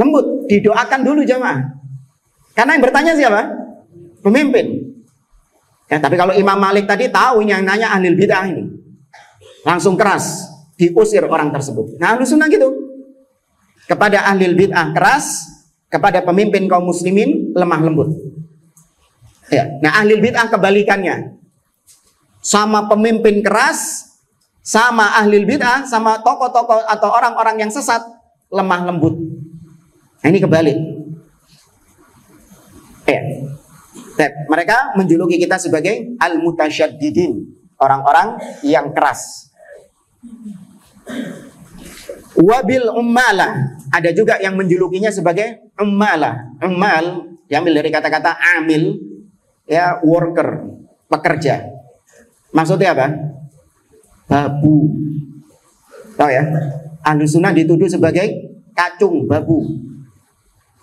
Speaker 1: Lembut. Didoakan dulu jamaah. Karena yang bertanya siapa? Pemimpin. Ya, tapi kalau Imam Malik tadi tahu ini yang nanya ahli bid'ah ini, langsung keras, diusir orang tersebut. Nah, ahlu sunnah gitu. Kepada ahli bid'ah keras, kepada pemimpin kaum muslimin lemah lembut. Ya. Nah, ahli bid'ah kebalikannya. Sama pemimpin keras, sama ahli bid'ah, sama tokoh-tokoh atau orang-orang yang sesat lemah lembut. Nah, ini kebalik. Ya. Mereka menjuluki kita sebagai al-mutasyaddidin, orang-orang yang keras. Wabil ummalah, ada juga yang menjulukinya sebagai ummalah. Ummal diambil dari kata-kata amil, ya, worker, pekerja. Maksudnya apa? Babu. Tahu ya? Ahlus sunnah dituduh sebagai kacung, babu.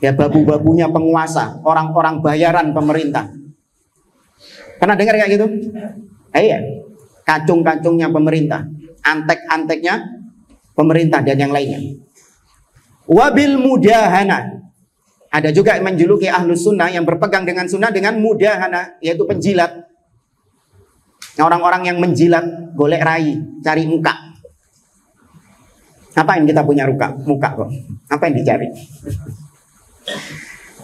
Speaker 1: Ya, babu-babunya penguasa, orang-orang bayaran pemerintah. Pernah dengar kayak gitu? Iya, kacung-kacungnya pemerintah, antek-anteknya pemerintah dan yang lainnya. Wabil mudahana, ada juga yang menjuluki ahlus sunnah yang berpegang dengan sunnah dengan mudahana, yaitu penjilat. Orang-orang yang menjilat, golek rai, cari muka. Apa yang kita punya muka kok? Apa yang dicari?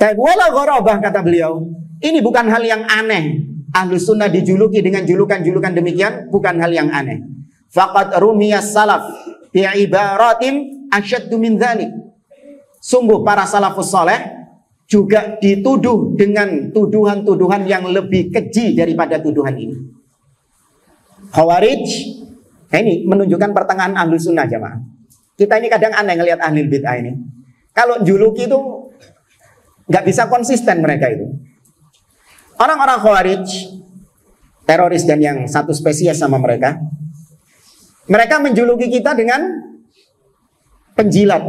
Speaker 1: Wala gharabah, kata beliau, ini bukan hal yang aneh Ahlus sunnah dijuluki dengan julukan-julukan demikian bukan hal yang aneh. Faqad rumiyas salaf bi ibaratin asyaddu min dzalik. Sungguh para salafus saleh juga dituduh dengan tuduhan-tuduhan yang lebih keji daripada tuduhan ini. Khawarij, ini menunjukkan pertengahan Ahlus sunnah jamaah. Kita ini kadang aneh ngelihat ahli bid'ah ini. Kalau juluki itu nggak bisa konsisten mereka itu. Orang-orang Khawarij, teroris dan yang satu spesies sama mereka menjuluki kita dengan penjilat.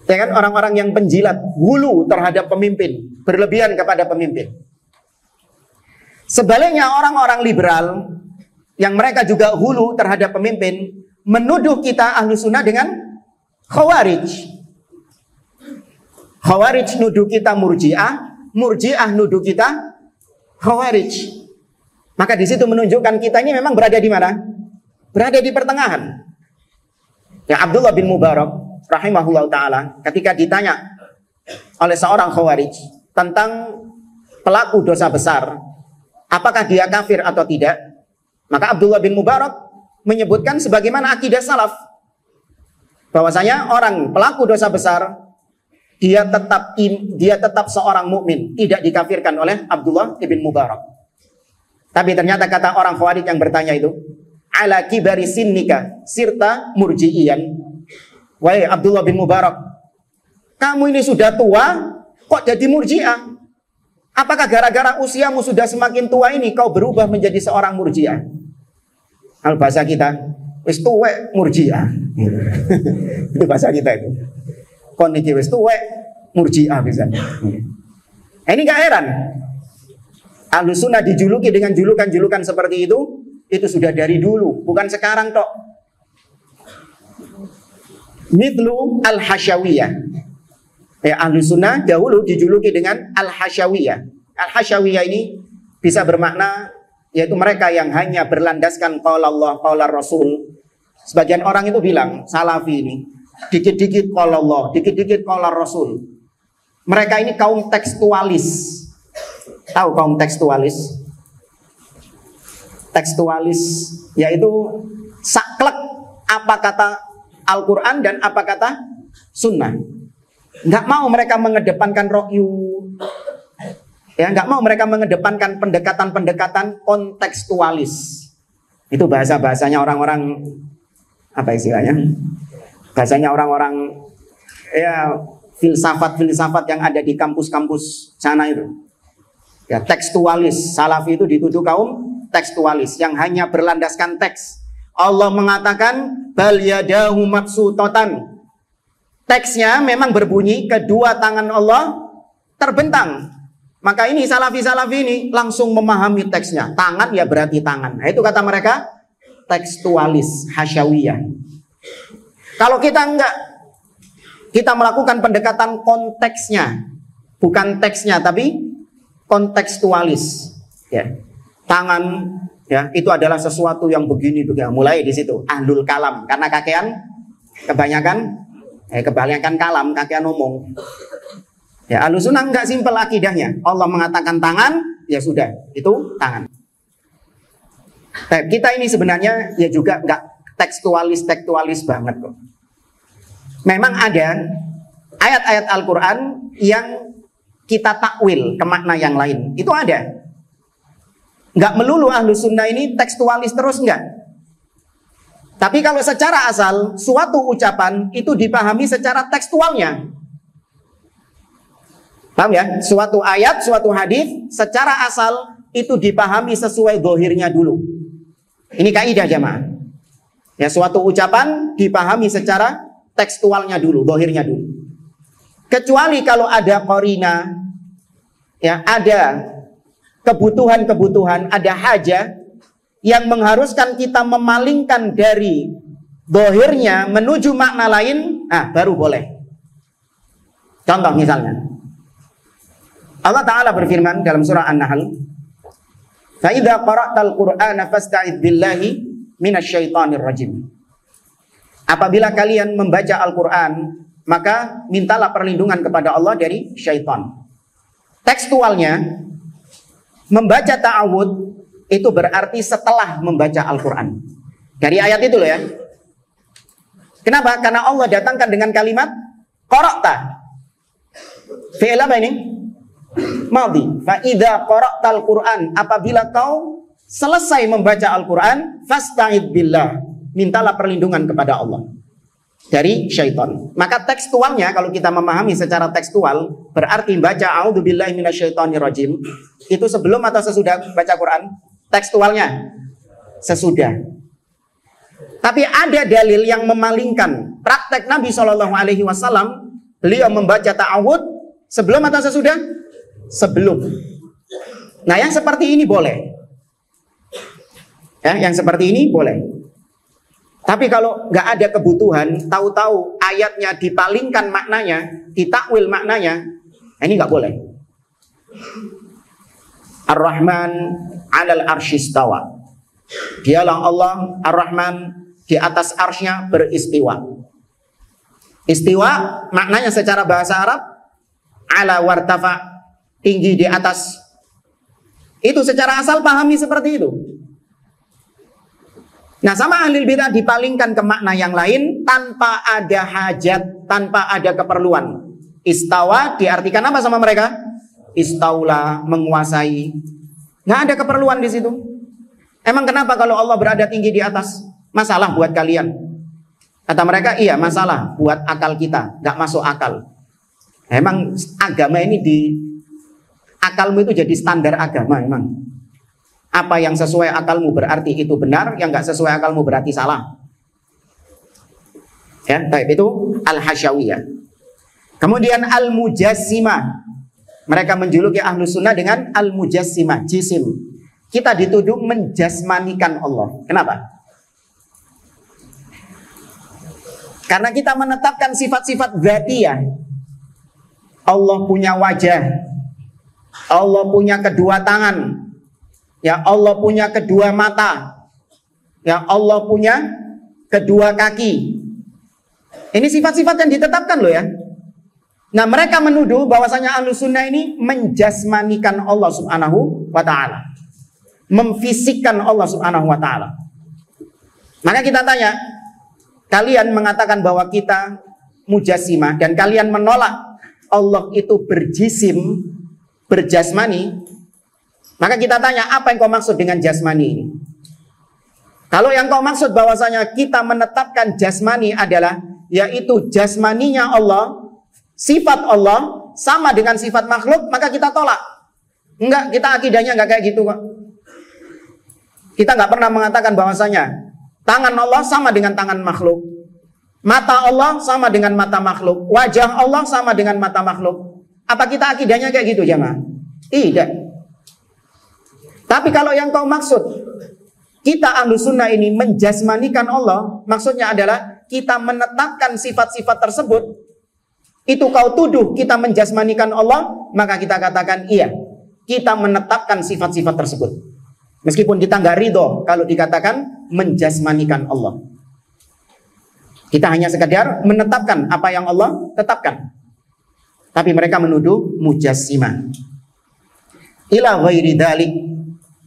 Speaker 1: Ya kan, orang-orang yang penjilat, hulu terhadap pemimpin, berlebihan kepada pemimpin. Sebaliknya orang-orang liberal yang mereka juga hulu terhadap pemimpin menuduh kita ahlu sunnah dengan Khawarij. Khawarij nuduh kita murji'ah, murji'ah nuduh kita Khawarij. Maka di situ menunjukkan kita ini memang berada di mana? Berada di pertengahan. Ya, Abdullah bin Mubarak rahimahullah ta'ala ketika ditanya oleh seorang Khawarij tentang pelaku dosa besar, apakah dia kafir atau tidak, maka Abdullah bin Mubarak menyebutkan sebagaimana akidah salaf, bahwasanya orang pelaku dosa besar dia tetap seorang mukmin, tidak dikafirkan oleh Abdullah bin Mubarak. Tapi ternyata kata orang Khawarij yang bertanya itu, ala kibari sinnika sirta murji'iyan. Wahai Abdullah bin Mubarak, kamu ini sudah tua kok jadi murji'ah? Apakah gara-gara usiamu sudah semakin tua ini kau berubah menjadi seorang murji'ah? Kalau bahasa kita, wis tuwek murji'ah. Itu bahasa kita itu. Kon iki wis tuwek murji'ah bisa. Ini gak heran. Ahlus sunnah dijuluki dengan julukan-julukan seperti itu sudah dari dulu, bukan sekarang tok. Mithlu al-Hasyawiyah. Ya, Ahlus sunnah dahulu dijuluki dengan al-Hasyawiyah. Al-Hasyawiyah ini bisa bermakna yaitu mereka yang hanya berlandaskan qaul Allah, qaul Rasul. Sebagian orang itu bilang salafi ini dikit-dikit qaul Allah, dikit-dikit qaul Rasul. Mereka ini kaum tekstualis. Tahu kaum tekstualis? Tekstualis yaitu saklek apa kata Al-Quran dan apa kata Sunnah. Nggak mau mereka mengedepankan rokyu, ya, nggak mau mereka mengedepankan pendekatan-pendekatan kontekstualis. Itu bahasanya orang-orang, apa istilahnya? Bahasanya orang-orang ya filsafat yang ada di kampus-kampus sana itu. Ya, tekstualis. Salafi itu dituduh kaum tekstualis yang hanya berlandaskan teks. Allah mengatakan bal yadahu mabsutatan. Teksnya memang berbunyi kedua tangan Allah terbentang. Maka ini salafi-salafi ini langsung memahami teksnya. Tangan ya berarti tangan. Nah, itu kata mereka tekstualis, hasyawiyah. Kalau kita enggak, kita melakukan pendekatan konteksnya, bukan teksnya tapi kontekstualis. Ya. Tangan ya itu adalah sesuatu yang begini. Mulai di situ ahlul kalam, karena kebanyakan kalam, kakean ngomong. Ya, Ahlus sunnah enggak simpel akidahnya. Allah mengatakan tangan, ya sudah, itu tangan. Kita ini sebenarnya ya juga enggak tekstualis banget kok. Memang ada ayat-ayat Al-Quran yang kita takwil ke makna yang lain. Itu ada. Enggak melulu Ahlus sunnah ini tekstualis terus, enggak. Tapi kalau secara asal suatu ucapan itu dipahami secara tekstualnya. Paham ya? Suatu ayat, suatu hadis secara asal itu dipahami sesuai zahirnya dulu. Ini kaidah jamaah. Ya, suatu ucapan dipahami secara tekstualnya dulu, zahirnya dulu. Kecuali kalau ada qarina, ya, ada kebutuhan-kebutuhan, ada hajat yang mengharuskan kita memalingkan dari zahirnya menuju makna lain, baru boleh. Contoh misalnya, Allah Ta'ala berfirman dalam surah An-Nahl, "Fa idza qara'tal Qur'ana fasta'idz billahi minasyaitonir rajim." Apabila kalian membaca Al-Qur'an, maka mintalah perlindungan kepada Allah dari syaitan. Tekstualnya Membaca ta'awud itu berarti setelah membaca Al-Quran. Dari ayat itu loh ya. Kenapa? Karena Allah datangkan dengan kalimat qara'ta. Fi'il apa ini? Madhi. Fa idza qara'tal Qur'an, apabila kau selesai membaca Al-Quran, fasta'id billah, mintalah perlindungan kepada Allah dari syaitan. Maka tekstualnya, kalau kita memahami secara tekstual, berarti baca a'udzubillahi minasyaitonirrajim itu sebelum atau sesudah baca Quran? Tekstualnya sesudah. Tapi ada dalil yang memalingkan praktek Nabi SAW. Beliau membaca ta'awud sebelum atau sesudah? Sebelum. Nah, yang seperti ini boleh. Ya, yang seperti ini boleh. Tapi kalau nggak ada kebutuhan, tahu-tahu ayatnya dipalingkan maknanya, ditakwil maknanya, ini nggak boleh. Ar-Rahman 'alal arsyistawa. Dialah Allah Ar-Rahman, di atas arsy-Nya beristiwa. Istiwa maknanya secara bahasa Arab ala wartafa, tinggi di atas. Itu secara asal pahami seperti itu. Nah, sama ahli bidah dipalingkan ke makna yang lain tanpa ada hajat, tanpa ada keperluan. Istawa diartikan apa sama mereka? Istaula, menguasai. Nggak ada keperluan di situ. Emang kenapa kalau Allah berada tinggi di atas? Masalah buat kalian? Kata mereka, iya masalah buat akal kita, nggak masuk akal. Emang agama ini akalmu itu jadi standar agama emang. Apa yang sesuai akalmu berarti itu benar, yang nggak sesuai akalmu berarti salah. Ya, baik, itu al-hasyawiyah. Kemudian al-mujassimah. Mereka menjuluki ahlu sunnah dengan al-mujassimah, jisim. Kita dituduh menjasmanikan Allah. Kenapa? Karena kita menetapkan sifat-sifat dzatiyah. Allah punya wajah. Allah punya kedua tangan. Ya, Allah punya kedua mata. Ya, Allah punya kedua kaki. Ini sifat-sifat yang ditetapkan loh ya. Nah, mereka menuduh bahwasanya Ahlus Sunnah ini menjasmanikan Allah Subhanahu wa taala. Memfisikkan Allah Subhanahu wa taala. Maka kita tanya, kalian mengatakan bahwa kita mujassimah dan kalian menolak Allah itu berjisim, berjasmani. Maka kita tanya, apa yang kau maksud dengan jasmani ini? Kalau yang kau maksud bahwasanya kita menetapkan jasmani adalah yaitu jasmaninya Allah, sifat Allah sama dengan sifat makhluk, maka kita tolak. Enggak, kita akidahnya enggak kayak gitu kok. Kita enggak pernah mengatakan bahwasanya tangan Allah sama dengan tangan makhluk, mata Allah sama dengan mata makhluk, wajah Allah sama dengan mata makhluk. Apa kita akidahnya kayak gitu jemaah? Tidak. Tapi kalau yang kau maksud kita Ahlus Sunnah ini menjasmanikan Allah, maksudnya adalah kita menetapkan sifat-sifat tersebut, itu kau tuduh kita menjasmanikan Allah, maka kita katakan iya, kita menetapkan sifat-sifat tersebut. Meskipun kita nggak ridho kalau dikatakan menjasmanikan Allah. Kita hanya sekedar menetapkan apa yang Allah tetapkan. Tapi mereka menuduh mujassimah. Ila ghairi dzalik.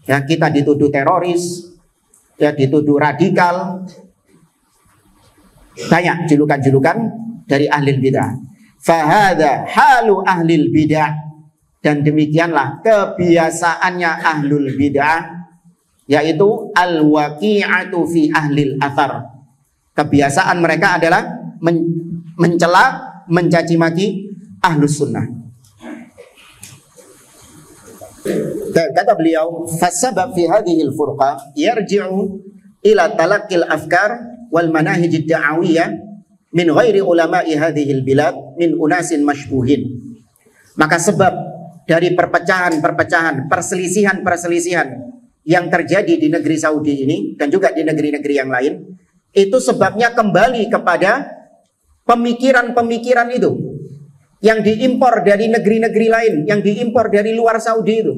Speaker 1: Ya, kita dituduh teroris, ya dituduh radikal. Banyak julukan-julukan dari ahli bidah. Fahada halu ahli bidah. Dan demikianlah kebiasaannya ahlul bidah, yaitu al-waqi'atu fi ahlil athar. Kebiasaan mereka adalah mencela, mencaci maki ahlus sunnah. Dan kata beliau, fasabab fi hadhihi al-furqa yarji'u ila talaqqil afkar wal manahij ad-da'awiyah min ghairi ulama'i hadhihi al-bilad min unasin mashbuhin. Maka sebab dari perpecahan-perpecahan, perselisihan-perselisihan yang terjadi di negeri Saudi ini dan juga di negeri-negeri yang lain, itu sebabnya kembali kepada pemikiran-pemikiran itu yang diimpor dari negeri-negeri lain, yang diimpor dari luar Saudi itu.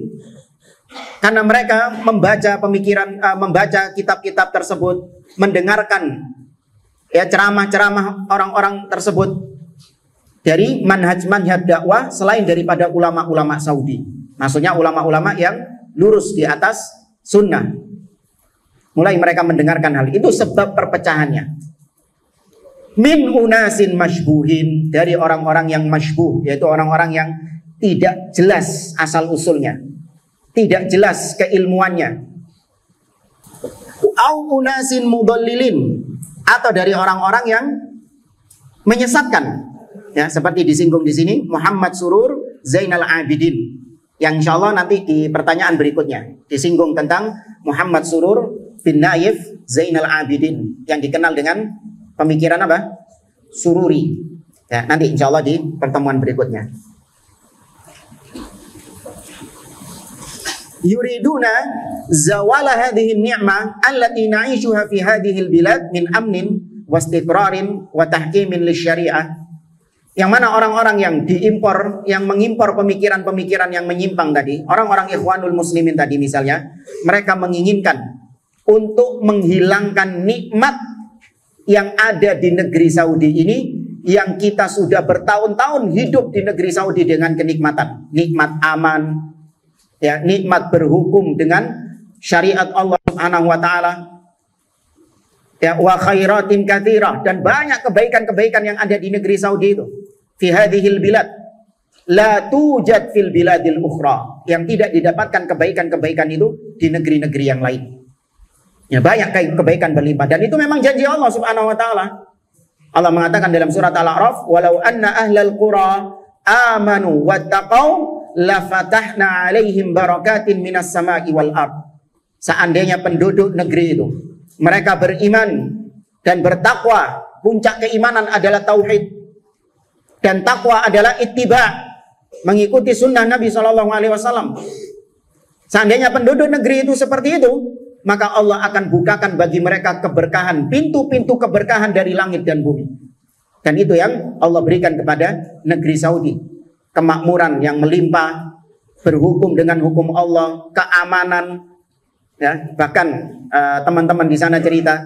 Speaker 1: Karena mereka membaca pemikiran, membaca kitab-kitab tersebut, mendengarkan ya ceramah-ceramah orang-orang tersebut dari manhaj dakwah selain daripada ulama-ulama Saudi. Maksudnya ulama-ulama yang lurus di atas sunnah. Mulai mereka mendengarkan hal itu, sebab perpecahannya. Min unasin masybuhin, dari orang-orang yang masybuh, yaitu orang-orang yang tidak jelas asal usulnya, tidak jelas keilmuannya. Au unasin mudallilin, atau dari orang-orang yang menyesatkan. Ya, seperti disinggung di sini Muhammad Surur Zainal Abidin, yang insya Allah nanti di pertanyaan berikutnya disinggung tentang Muhammad Surur bin Naif Zainal Abidin, yang dikenal dengan pemikiran apa? Sururi. Ya, nanti insya Allah di pertemuan berikutnya. Yuriduna zawala hadhihi ni'mah allati na'ishuha fi hadhihi al-bilad min amnin wa istiqrarin wa tahkimin lisyari'ah. Yang mana orang-orang yang diimpor, yang mengimpor pemikiran-pemikiran yang menyimpang tadi, orang-orang Ikhwanul Muslimin tadi misalnya, mereka menginginkan untuk menghilangkan nikmat yang ada di negeri Saudi ini, yang kita sudah bertahun-tahun hidup di negeri Saudi dengan kenikmatan, nikmat aman, ya, nikmat berhukum dengan syariat Allah Subhanahu wa taala, ya, wa khairatin katsirah, dan banyak kebaikan-kebaikan yang ada di negeri Saudi itu. Fi hadhil bilad la tujad fil biladil ukhra, yang tidak didapatkan kebaikan-kebaikan itu di negeri-negeri yang lain. Ya, banyak kebaikan berlimpah, dan itu memang janji Allah Subhanahu wa taala. Allah mengatakan dalam surat Al-A'raf, "Walau anna ahlal qura amanu wattaqau la fatahna 'alaihim barakatin minas sama'i wal ard." Seandainya penduduk negeri itu mereka beriman dan bertakwa, puncak keimanan adalah tauhid, dan takwa adalah ittiba, mengikuti sunnah Nabi SAW. Seandainya penduduk negeri itu seperti itu, maka Allah akan bukakan bagi mereka keberkahan, pintu-pintu keberkahan dari langit dan bumi. Dan itu yang Allah berikan kepada negeri Saudi. Kemakmuran yang melimpah, berhukum dengan hukum Allah, keamanan. Ya, bahkan teman-teman di sana cerita,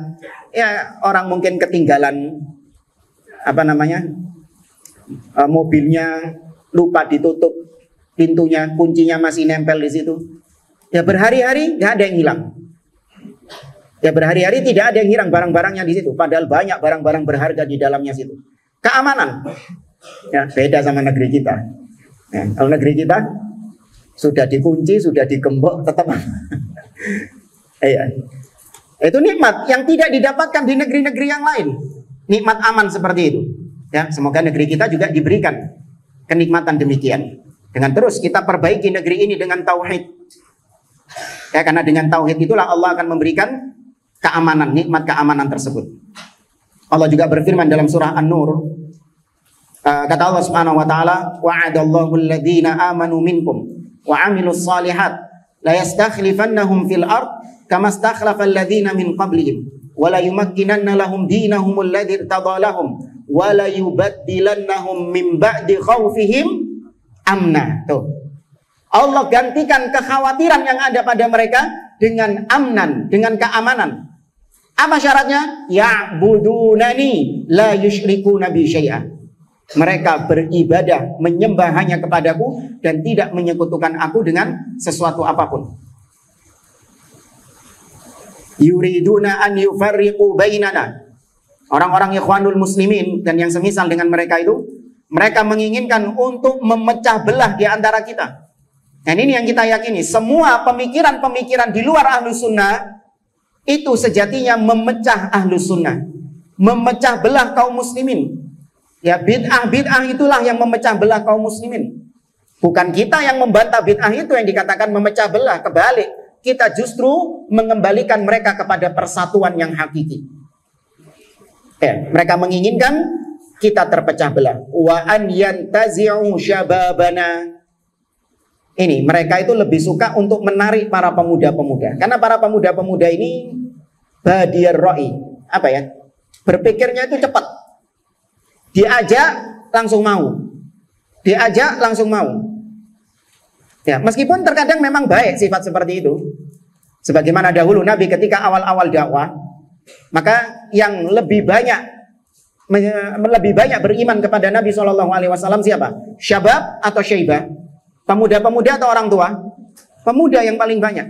Speaker 1: ya, orang mungkin ketinggalan mobilnya, lupa ditutup pintunya, kuncinya masih nempel di situ. Ya, berhari-hari nggak ada yang hilang. Ya, berhari-hari tidak ada yang hilang barang-barangnya di situ. Padahal banyak barang-barang berharga di dalamnya situ. Keamanan, ya, beda sama negeri kita. Ya, kalau negeri kita sudah dikunci, sudah digembok, tetap. Ya. Itu nikmat yang tidak didapatkan di negeri-negeri yang lain. Nikmat aman seperti itu. Ya, semoga negeri kita juga diberikan kenikmatan demikian. Dengan terus kita perbaiki negeri ini dengan tauhid. Ya, karena dengan tauhid itulah Allah akan memberikan keamanan, nikmat keamanan tersebut. Allah juga berfirman dalam surah An-Nur, kata Allah Subhanahu wa taala, wa'adallahu alladhina amanu minkum wa 'amilus shalihat la yastakhlifannahum fil ard kama istakhlafa alladhina min qablihim wa la yumakkinanna lahum dinahum alladhi irtada lahum wa la yubaddilannahum min ba'di khaufihim amna. Tuh. Allah gantikan kekhawatiran yang ada pada mereka dengan amnan, dengan keamanan. Apa syaratnya? Ya'budunani la yusyrikuna bi syai'a. Mereka beribadah, menyembah hanya kepadaku dan tidak menyekutukan aku dengan sesuatu apapun. Yuriduna an yufarriqu bainana. Orang-orang Ikhwanul Muslimin dan yang semisal dengan mereka itu, mereka menginginkan untuk memecah belah di antara kita. Dan ini yang kita yakini, semua pemikiran-pemikiran di luar Ahlus Sunnah itu sejatinya memecah Ahlus Sunnah, memecah belah kaum muslimin. Ya, bid'ah itulah yang memecah belah kaum muslimin. Bukan kita yang membantah bid'ah itu yang dikatakan memecah belah, kebalik. Kita justru mengembalikan mereka kepada persatuan yang hakiki. Ya, mereka menginginkan kita terpecah belah. Wa an yantazi'u syababana. Ini mereka itu lebih suka untuk menarik para pemuda-pemuda. Karena para pemuda-pemuda ini badiyar ra'i, apa ya? Berpikirnya itu cepat. Diajak langsung mau. Diajak langsung mau. Ya, meskipun terkadang memang baik sifat seperti itu. Sebagaimana dahulu Nabi ketika awal-awal dakwah, maka yang lebih banyak beriman kepada Nabi SAW siapa? Syabab atau syaibah? Pemuda-pemuda atau orang tua? pemuda yang paling banyak.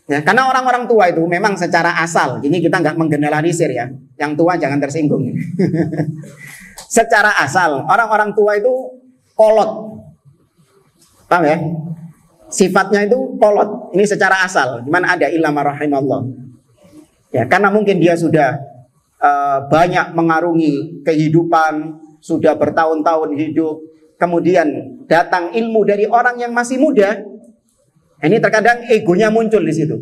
Speaker 1: Ya, karena orang-orang tua itu memang secara asal, ini kita nggak menggeneralisir ya, yang tua jangan tersinggung. Secara asal, orang-orang tua itu kolot, paham ya? Sifatnya itu kolot, ini secara asal, cuman ada illa ma rahimallah. Ya, karena mungkin dia sudah banyak mengarungi kehidupan, sudah bertahun-tahun hidup, kemudian datang ilmu dari orang yang masih muda. Ini terkadang egonya muncul di situ.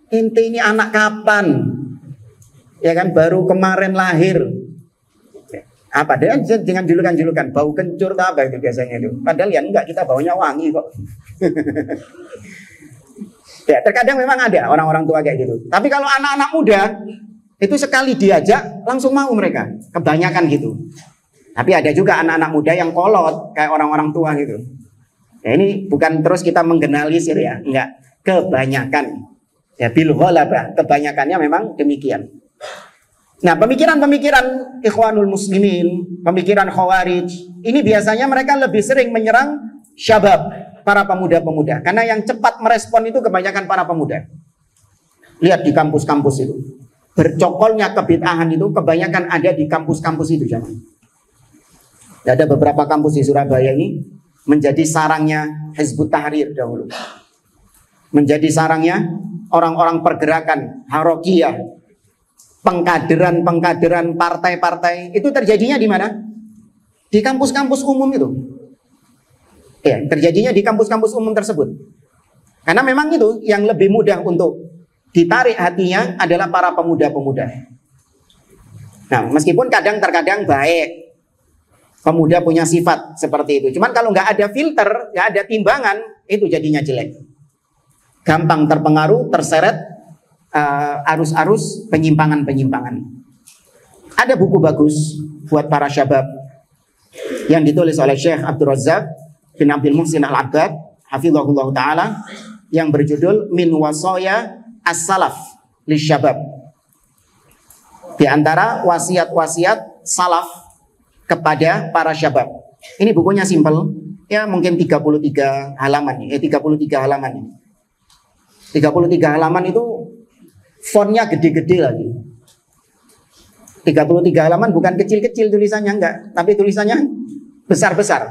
Speaker 1: Ente ini anak kapan? Ya kan, baru kemarin lahir. Apa dengan julukan-julukan bau kencur atau apa itu biasanya itu. Padahal ya enggak, kita baunya wangi kok. Ya, terkadang memang ada orang-orang tua kayak gitu. Tapi kalau anak-anak muda itu sekali diajak langsung mau mereka. Kebanyakan gitu. Tapi ada juga anak-anak muda yang kolot kayak orang-orang tua gitu. Ya, ini bukan terus kita menggeneralisir ya, enggak, kebanyakan. Ya bil ghalabah, kebanyakannya memang demikian. Nah, pemikiran-pemikiran Ikhwanul Muslimin, pemikiran Khawarij, ini biasanya mereka lebih sering menyerang syabab, para pemuda-pemuda. Karena yang cepat merespon itu kebanyakan para pemuda. Lihat di kampus-kampus itu. Bercokolnya kebid'ahan itu kebanyakan ada di kampus-kampus itu, jangan. Ada beberapa kampus di Surabaya ini menjadi sarangnya Hizbut Tahrir dahulu. Menjadi sarangnya orang-orang pergerakan Harokiyah, pengkaderan partai-partai. Itu terjadinya di mana? Di kampus-kampus umum itu. Ya, terjadinya di kampus-kampus umum tersebut. Karena memang itu yang lebih mudah untuk ditarik hatinya adalah para pemuda-pemuda. Nah, meskipun terkadang baik, pemuda punya sifat seperti itu. Cuman kalau nggak ada filter, nggak ada timbangan, itu jadinya jelek. Gampang terpengaruh, terseret arus-arus penyimpangan-penyimpangan. Ada buku bagus buat para syabab yang ditulis oleh Syekh Abdul Razak bin Abdul Muhsin Al-Abbad, hafizahullah ta'ala, yang berjudul Min Wasaya As-Salaf Lisyabab. Di antara wasiat-wasiat salaf kepada para syabab. Ini bukunya simpel, ya mungkin 33 halaman, 33 halaman ini. 33 halaman itu fontnya gede-gede lagi. 33 halaman bukan kecil-kecil tulisannya, enggak, tapi tulisannya besar-besar.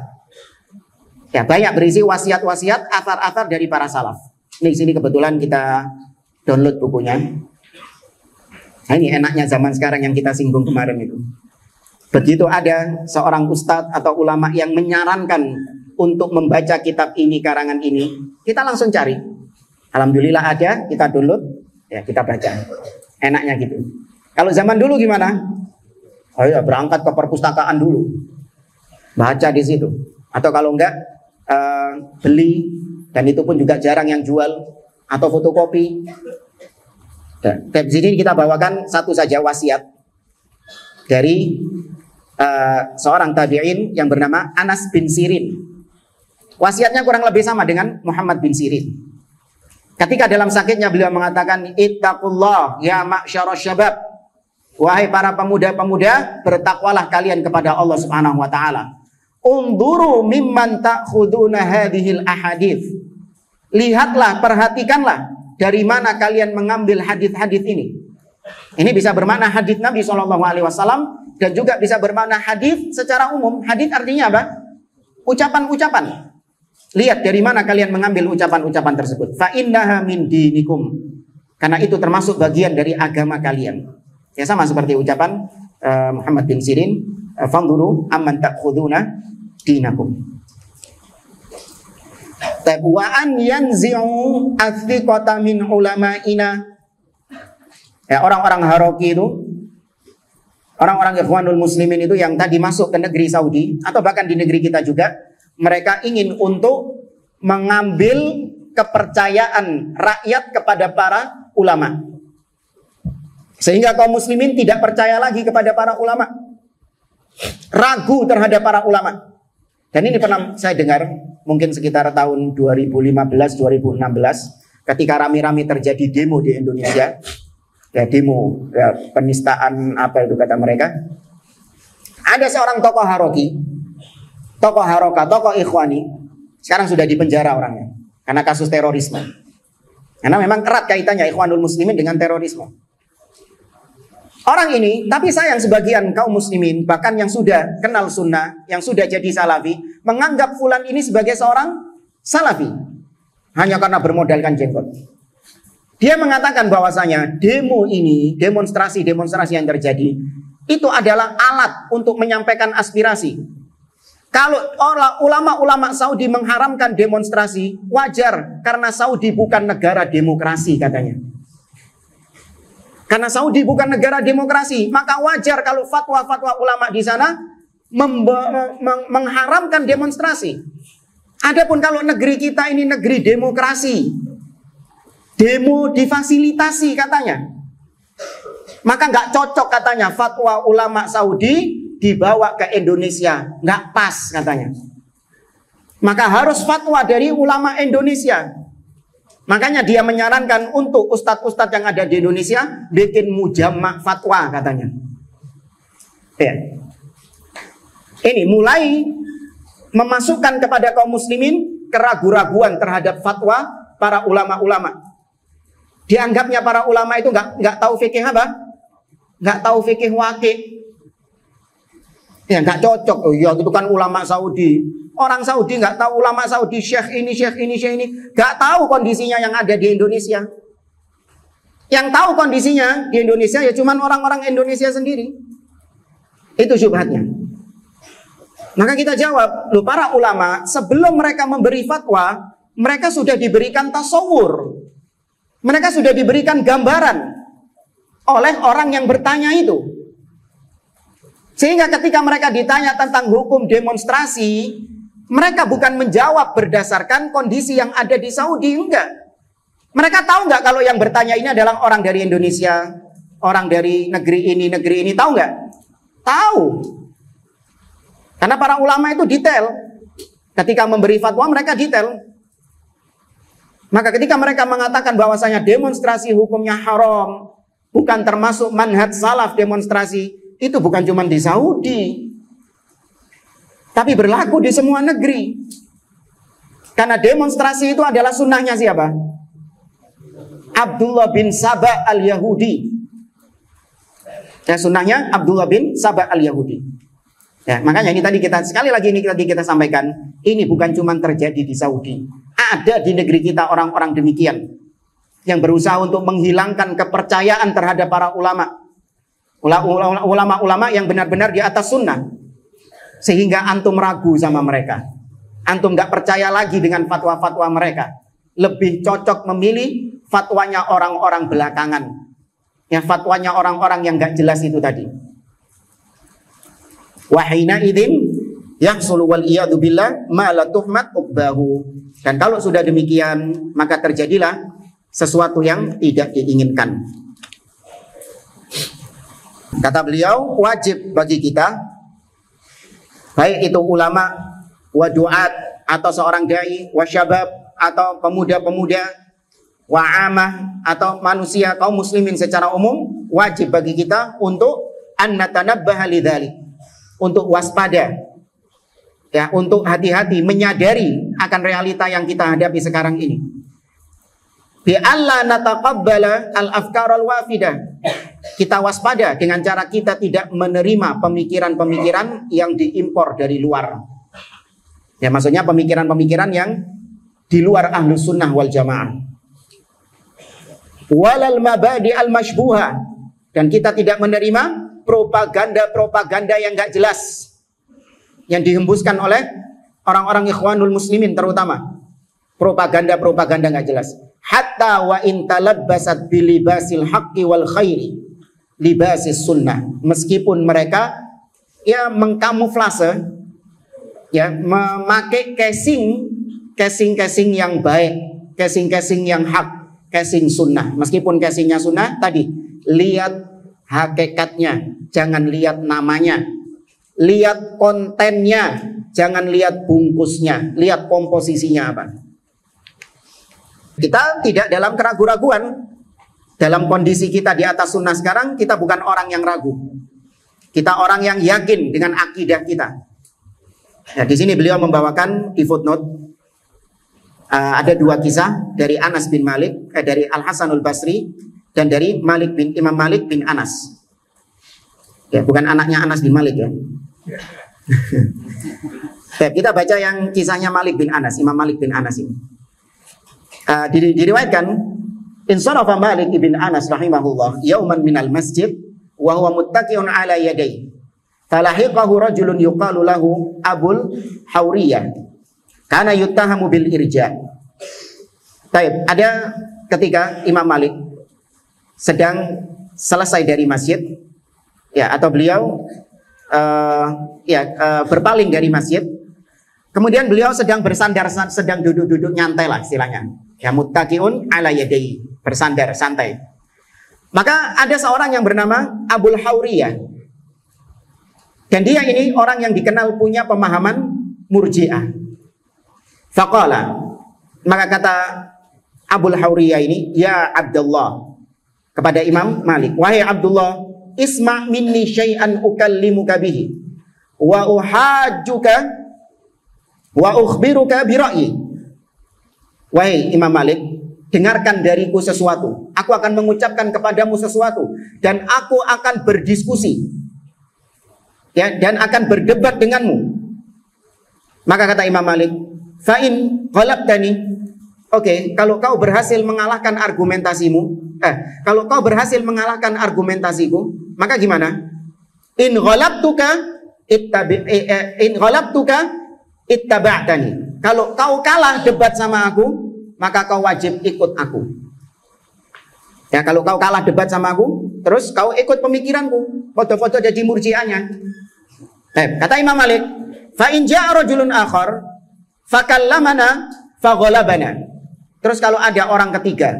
Speaker 1: Ya, banyak berisi wasiat-wasiat, athar-athar dari para salaf. Ini di sini kebetulan kita download bukunya. Nah, ini enaknya zaman sekarang yang kita singgung kemarin itu. Begitu ada seorang ustadz atau ulama yang menyarankan untuk membaca kitab ini, karangan ini, kita langsung cari. Alhamdulillah ada, kita download, ya kita baca. Enaknya gitu. Kalau zaman dulu gimana? Oh ya, berangkat ke perpustakaan dulu, baca di situ. Atau kalau enggak, beli, dan itu pun juga jarang yang jual, atau fotokopi. Dan di sini kita bawakan satu saja wasiat dari seorang tabi'in yang bernama Anas bin Sirin. Wasiatnya kurang lebih sama dengan Muhammad bin Sirin. Ketika dalam sakitnya beliau mengatakan, ittaqullah ya ma'syarasy syabab. Wahai para pemuda-pemuda, bertakwalah kalian kepada Allah Subhanahu wa taala. Unduru mimman ta'khuduna hadhil ahadits. Lihatlah, perhatikanlah dari mana kalian mengambil hadis-hadis ini. Ini bisa bermakna hadis Nabi SAW dan juga bisa bermakna hadis secara umum. Hadis artinya apa? Ucapan-ucapan. Lihat dari mana kalian mengambil ucapan-ucapan tersebut. Fa innaha min dinikum. Karena itu termasuk bagian dari agama kalian. Ya, sama seperti ucapan Muhammad bin Sirin, fanzuru amman ta'khuduna dinakum. Wa an yanzi'u athiqata min ulama'ina. Ya, orang-orang Haroki itu, orang-orang Ikhwanul Muslimin itu yang tadi masuk ke negeri Saudi atau bahkan di negeri kita juga, mereka ingin untuk mengambil kepercayaan rakyat kepada para ulama. Sehingga kaum muslimin tidak percaya lagi kepada para ulama. Ragu terhadap para ulama. Dan ini pernah saya dengar mungkin sekitar tahun 2015-2016 ketika rame-rame terjadi demo di Indonesia. Ya, demo ya, penistaan apa itu kata mereka. Ada seorang tokoh Haroki, tokoh Haroka, tokoh Ikhwani, sekarang sudah di penjara orangnya karena kasus terorisme. Karena memang erat kaitannya Ikhwanul Muslimin dengan terorisme. Orang ini, tapi sayang sebagian kaum muslimin, bahkan yang sudah kenal sunnah, yang sudah jadi salafi, menganggap fulan ini sebagai seorang salafi. Hanya karena bermodalkan jenggot. Dia mengatakan bahwasanya demo ini, demonstrasi-demonstrasi yang terjadi, itu adalah alat untuk menyampaikan aspirasi. Kalau ulama-ulama Saudi mengharamkan demonstrasi, wajar karena Saudi bukan negara demokrasi katanya. Karena Saudi bukan negara demokrasi, maka wajar kalau fatwa-fatwa ulama di sana mengharamkan demonstrasi. Adapun kalau negeri kita ini negeri demokrasi, demo difasilitasi katanya, maka nggak cocok katanya fatwa ulama Saudi dibawa ke Indonesia, nggak pas katanya. Maka harus fatwa dari ulama Indonesia. Makanya dia menyarankan untuk ustadz-ustadz yang ada di Indonesia bikin mujama' fatwa katanya. Ya. Ini mulai memasukkan kepada kaum muslimin keraguan-raguan terhadap fatwa para ulama-ulama. Dianggapnya para ulama itu nggak tahu fikih apa? Nggak tahu fikih waqi'. Ya nggak cocok. Oh iya itu kan ulama Saudi. Orang Saudi nggak tahu ulama Saudi, syekh ini, nggak tahu kondisinya yang ada di Indonesia. Yang tahu kondisinya di Indonesia ya cuman orang-orang Indonesia sendiri. Itu syubhatnya. Maka kita jawab, loh para ulama sebelum mereka memberi fatwa, mereka sudah diberikan tasawur. Mereka sudah diberikan gambaran oleh orang yang bertanya itu. Sehingga ketika mereka ditanya tentang hukum demonstrasi, mereka bukan menjawab berdasarkan kondisi yang ada di Saudi, enggak. Mereka tahu enggak kalau yang bertanya ini adalah orang dari Indonesia, orang dari negeri ini, tahu enggak? Tahu. Karena para ulama itu detail. Ketika memberi fatwa mereka detail. Maka ketika mereka mengatakan bahwasanya demonstrasi hukumnya haram, bukan termasuk manhaj salaf demonstrasi, itu bukan cuma di Saudi, tapi berlaku di semua negeri. Karena demonstrasi itu adalah sunnahnya siapa? Abdullah bin Saba al-Yahudi. Ya, sunnahnya Abdullah bin Saba al-Yahudi. Ya, makanya ini tadi sekali lagi kita sampaikan, ini bukan cuma terjadi di Saudi. Ada di negeri kita orang-orang demikian yang berusaha untuk menghilangkan kepercayaan terhadap para ulama. Ulama-ulama yang benar-benar di atas sunnah. Sehingga antum ragu sama mereka. Antum gak percaya lagi dengan fatwa-fatwa mereka. Lebih cocok memilih fatwanya orang-orang belakangan. Ya, fatwanya orang-orang yang gak jelas itu tadi. Wahina idin yahsulu wal iyadu billah ma la tuhmat uqbahu. Dan kalau sudah demikian, maka terjadilah sesuatu yang tidak diinginkan. Kata beliau, wajib bagi kita, baik itu ulama, wa du'at, atau seorang dai, wa syabab, atau pemuda-pemuda, wa amah, atau manusia kaum muslimin secara umum, wajib bagi kita untuk an natanabbaha lidzalik, untuk waspada, ya, untuk hati-hati, menyadari akan realita yang kita hadapi sekarang ini. Bi alla nataqabbala al-afkar al-wafidah. Kita waspada dengan cara kita tidak menerima pemikiran-pemikiran yang diimpor dari luar. Ya, maksudnya pemikiran-pemikiran yang di luar ahlus sunnah wal jamaah. Walal mabadi al-mashbuha. Dan kita tidak menerima propaganda-propaganda yang gak jelas yang dihembuskan oleh orang-orang ikhwanul muslimin terutama. Propaganda-propaganda gak jelas. Hatta wa intalabbasat bilibasil haqqi wal khairi libasis sunnah. Meskipun mereka ya mengkamuflase, ya memakai casing yang baik, casing yang hak, casing sunnah. Meskipun casingnya sunnah tadi, lihat hakikatnya, jangan lihat namanya. Lihat kontennya, jangan lihat bungkusnya, lihat komposisinya apa. Kita tidak dalam keraguan-raguan. Dalam kondisi kita di atas sunnah sekarang, kita bukan orang yang ragu. Kita orang yang yakin dengan akidah kita. Ya, di sini beliau membawakan di footnote Ada dua kisah dari Anas bin Malik, dari Al Hasanul Basri dan dari Imam Malik bin Anas. Ya, bukan anaknya Anas bin Malik ya. Kita baca yang kisahnya Malik bin Anas, Imam Malik bin Anas ini. Diriwayatkan, insarafa Malik bin Anas rahimahullah yauman minal masjid wa huwa muttaqi'un ala yadayhi. Falahiqahu rajulun yuqalu lahu Abul Hawriyah. Karena yuttahamu bil irja. Baik, ada ketika Imam Malik sedang selesai dari masjid, ya, atau beliau berpaling dari masjid. Kemudian beliau sedang bersandar, sedang duduk-duduk nyantai lah istilahnya. Ya, muttaqiun ala yadayhi, bersandar santai. Maka ada seorang yang bernama Abul Hawriyah. Dan dia ini orang yang dikenal punya pemahaman Murji'ah. Faqala, maka kata Abul Hawriyah ini, ya Abdullah, kepada Imam Malik, wahai Abdullah, isma' minni syai'an ukallimuka bihi wa uhajjuka wa ukhbiruka bi ra'yi. Wahai Imam Malik, dengarkan dariku sesuatu. Aku akan mengucapkan kepadamu sesuatu dan aku akan berdiskusi, ya, dan akan berdebat denganmu. Maka kata Imam Malik, fa'in ghalabtani, oke, kalau kau berhasil mengalahkan argumentasimu, kalau kau berhasil mengalahkan argumentasiku, maka gimana? In ghalabtuka ittaba'tani. Kalau kau kalah debat sama aku, maka kau wajib ikut aku. Ya, kalau kau kalah debat sama aku, terus kau ikut pemikiranku, foto-foto jadi murji'ahnya. Kata Imam Malik, fa in ja'a rajulun akhar fakallamana faghalabana. Terus kalau ada orang ketiga,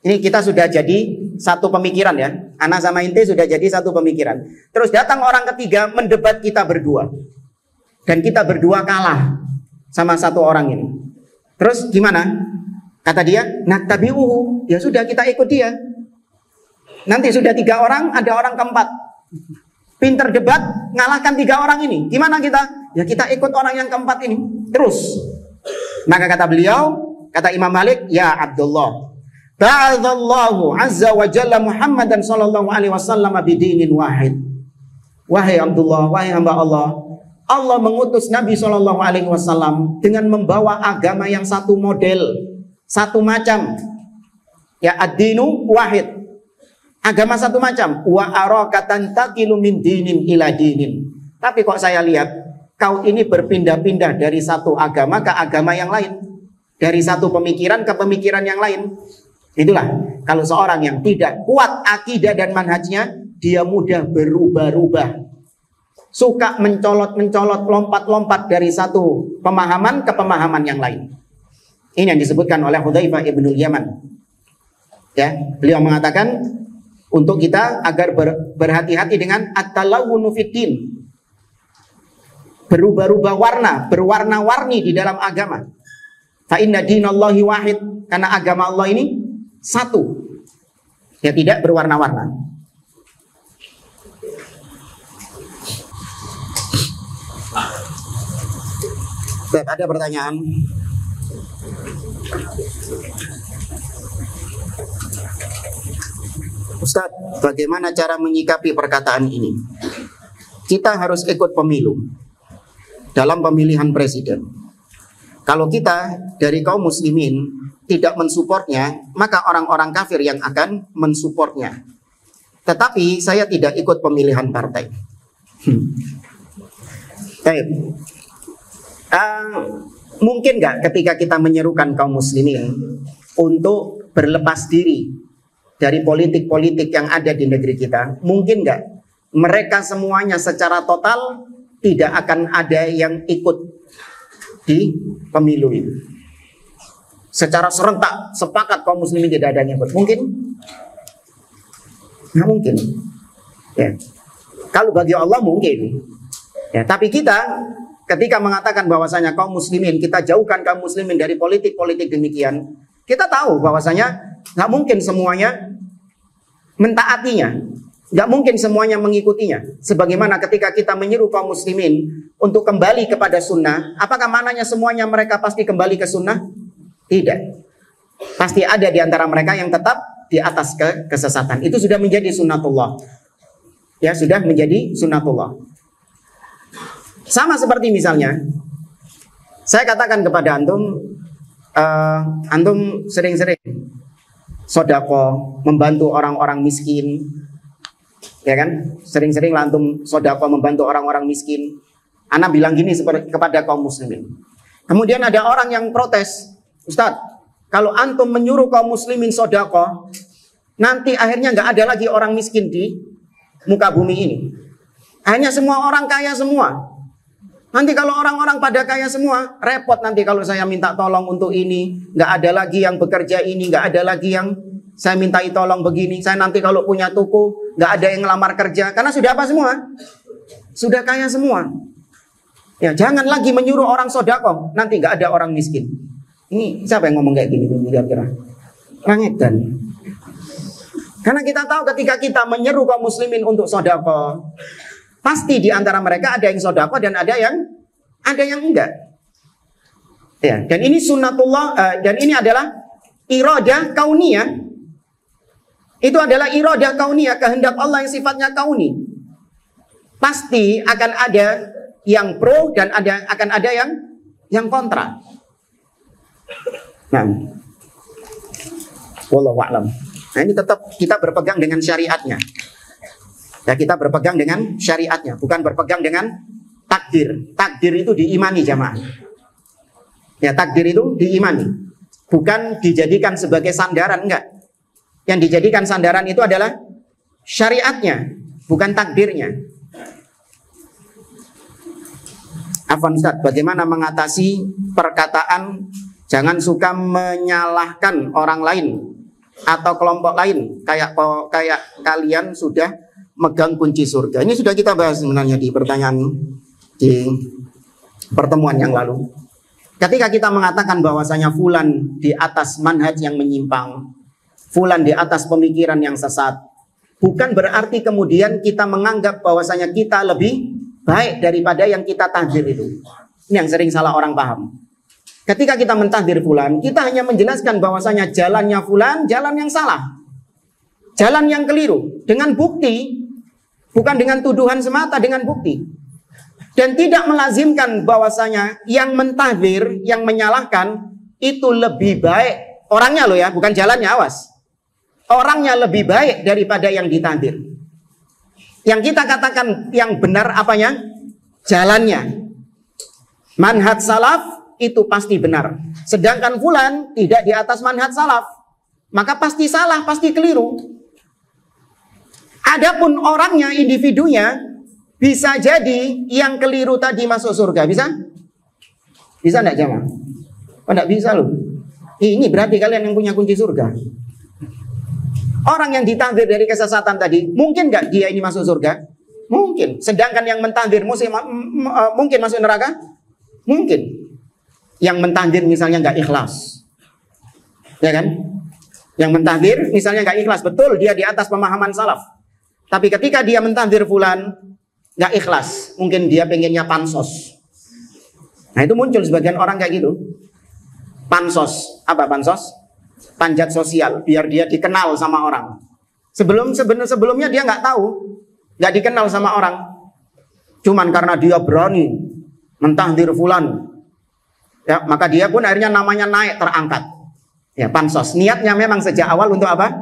Speaker 1: ini kita sudah jadi satu pemikiran ya. Ana sama Inte sudah jadi satu pemikiran. Terus datang orang ketiga mendebat kita berdua. Dan kita berdua kalah sama satu orang ini. Terus gimana? Kata dia, naktabi'uhu. Ya sudah, kita ikut dia. Nanti sudah 3 orang, ada orang keempat. Pinter debat, ngalahkan 3 orang ini. Gimana kita? Ya kita ikut orang yang keempat ini. Terus. Maka kata beliau, kata Imam Malik, ya Abdullah, ba'adallahu azza wa jalla Muhammadan sallallahu alaihi wasallam bidinin wahid. Wahai Abdullah, wahai hamba Allah, Allah mengutus Nabi sallallahu alaihi wasallam dengan membawa agama yang satu model, satu macam. Ya, ad-dinu wahid. Agama satu macam. Wa araka tantaqilu min dinin ila dinin. Tapi kok saya lihat kau ini berpindah-pindah dari satu agama ke agama yang lain, dari satu pemikiran ke pemikiran yang lain. Itulah, kalau seorang yang tidak kuat akidah dan manhajnya, dia mudah berubah-ubah, suka mencolot-mencolot, lompat-lompat dari satu pemahaman ke pemahaman yang lain. Ini yang disebutkan oleh Hudzaifah ibnul Yaman. Ya, beliau mengatakan untuk kita agar berhati-hati dengan at-talawunu fiddin, berubah-ubah warna, berwarna-warni di dalam agama. Fa inna dinallahi wahid, karena agama Allah ini satu. Ya, tidak berwarna-warna. Ada pertanyaan? Ustadz, bagaimana cara menyikapi perkataan ini? Kita harus ikut pemilu dalam pemilihan presiden. Kalau kita dari kaum muslimin tidak mensupportnya, maka orang-orang kafir yang akan mensupportnya. Tetapi saya tidak ikut pemilihan partai. Mungkin nggak ketika kita menyerukan kaum muslimin untuk berlepas diri dari politik-politik yang ada di negeri kita, mungkin nggak mereka semuanya secara total tidak akan ada yang ikut di pemilu ini? Secara serentak, sepakat kaum muslimin tidak ada yang ikut. Mungkin? Nggak mungkin. Ya. Kalau bagi Allah mungkin. Ya, tapi kita ketika mengatakan bahwasanya kaum muslimin, kita jauhkan kaum muslimin dari politik-politik demikian, kita tahu bahwasanya nggak mungkin semuanya mentaatinya, nggak mungkin semuanya mengikutinya. Sebagaimana ketika kita menyeru kaum muslimin untuk kembali kepada sunnah, apakah mananya semuanya mereka pasti kembali ke sunnah? Tidak. Pasti ada di antara mereka yang tetap di atas kesesatan. Itu sudah menjadi sunnatullah. Ya, sudah menjadi sunnatullah. Sama seperti misalnya, saya katakan kepada antum, antum sering-sering sodako, membantu orang-orang miskin, ya kan? Sering-sering antum sodako, membantu orang-orang miskin. Ana bilang gini kepada kaum muslimin. Kemudian ada orang yang protes, Ustadz, kalau antum menyuruh kaum muslimin sodako, nanti akhirnya nggak ada lagi orang miskin di muka bumi ini. Hanya semua orang kaya semua. Nanti kalau orang-orang pada kaya semua, repot nanti kalau saya minta tolong untuk ini. Nggak ada lagi yang bekerja ini, nggak ada lagi yang saya mintai tolong begini. Saya nanti kalau punya toko, nggak ada yang ngelamar kerja. Karena sudah apa semua? Sudah kaya semua. Ya, jangan lagi menyuruh orang sodako, nanti nggak ada orang miskin. Ini siapa yang ngomong kayak gini kira-kira? Rangedan. Karena kita tahu ketika kita menyeru kaum muslimin untuk sodako, pasti di antara mereka ada yang sodako dan ada yang enggak. Ya, dan ini sunnatullah, dan ini adalah iradah kauniyah. Itu adalah iradah kauniyah, kehendak Allah yang sifatnya kauni. Pasti akan ada yang pro dan akan ada yang kontra. Nah, wallahu a'lam. Nah, ini tetap kita berpegang dengan syariatnya. Ya, kita berpegang dengan syariatnya, bukan berpegang dengan takdir. Takdir itu diimani jamaah. Ya, takdir itu diimani, bukan dijadikan sebagai sandaran, enggak. Yang dijadikan sandaran itu adalah syariatnya, bukan takdirnya. Afwan Ustaz, bagaimana mengatasi perkataan jangan suka menyalahkan orang lain atau kelompok lain, kayak kalian sudah megang kunci surga. Ini sudah kita bahas sebenarnya di pertanyaan di pertemuan yang lalu. Ketika kita mengatakan bahwasanya fulan di atas manhaj yang menyimpang, fulan di atas pemikiran yang sesat, bukan berarti kemudian kita menganggap bahwasanya kita lebih baik daripada yang kita tahdzir itu. Ini yang sering salah orang paham. Ketika kita mentahdzir fulan, kita hanya menjelaskan bahwasanya jalannya fulan jalan yang salah, jalan yang keliru, dengan bukti, bukan dengan tuduhan semata, dengan bukti. Dan tidak melazimkan bahwasanya yang mentahdzir, yang menyalahkan itu lebih baik orangnya loh ya, bukan jalannya, awas. Orangnya lebih baik daripada yang ditahdzir. Yang kita katakan yang benar apanya? Jalannya. Manhaj salaf itu pasti benar. Sedangkan fulan tidak di atas manhaj salaf, maka pasti salah, pasti keliru. Adapun orangnya, individunya, bisa jadi yang keliru tadi masuk surga. Bisa? Bisa enggak jamaah? Oh, enggak bisa loh. Ini berarti kalian yang punya kunci surga. Orang yang ditahdzir dari kesesatan tadi, mungkin nggak dia ini masuk surga? Mungkin. Sedangkan yang mentahdzir mungkin masuk neraka? Mungkin. Yang mentahdzir misalnya nggak ikhlas, ya kan? Yang mentahdzir misalnya nggak ikhlas, betul dia di atas pemahaman salaf. Tapi ketika dia mentahdzir fulan nggak ikhlas, mungkin dia pengennya pansos. Nah, itu muncul sebagian orang kayak gitu. Pansos, apa pansos? Panjat sosial, biar dia dikenal sama orang. Sebelumnya dia nggak tahu, nggak dikenal sama orang. Cuman karena dia berani mentahdzir fulan, ya, maka dia pun akhirnya namanya naik, terangkat. Ya, pansos. Niatnya memang sejak awal untuk apa?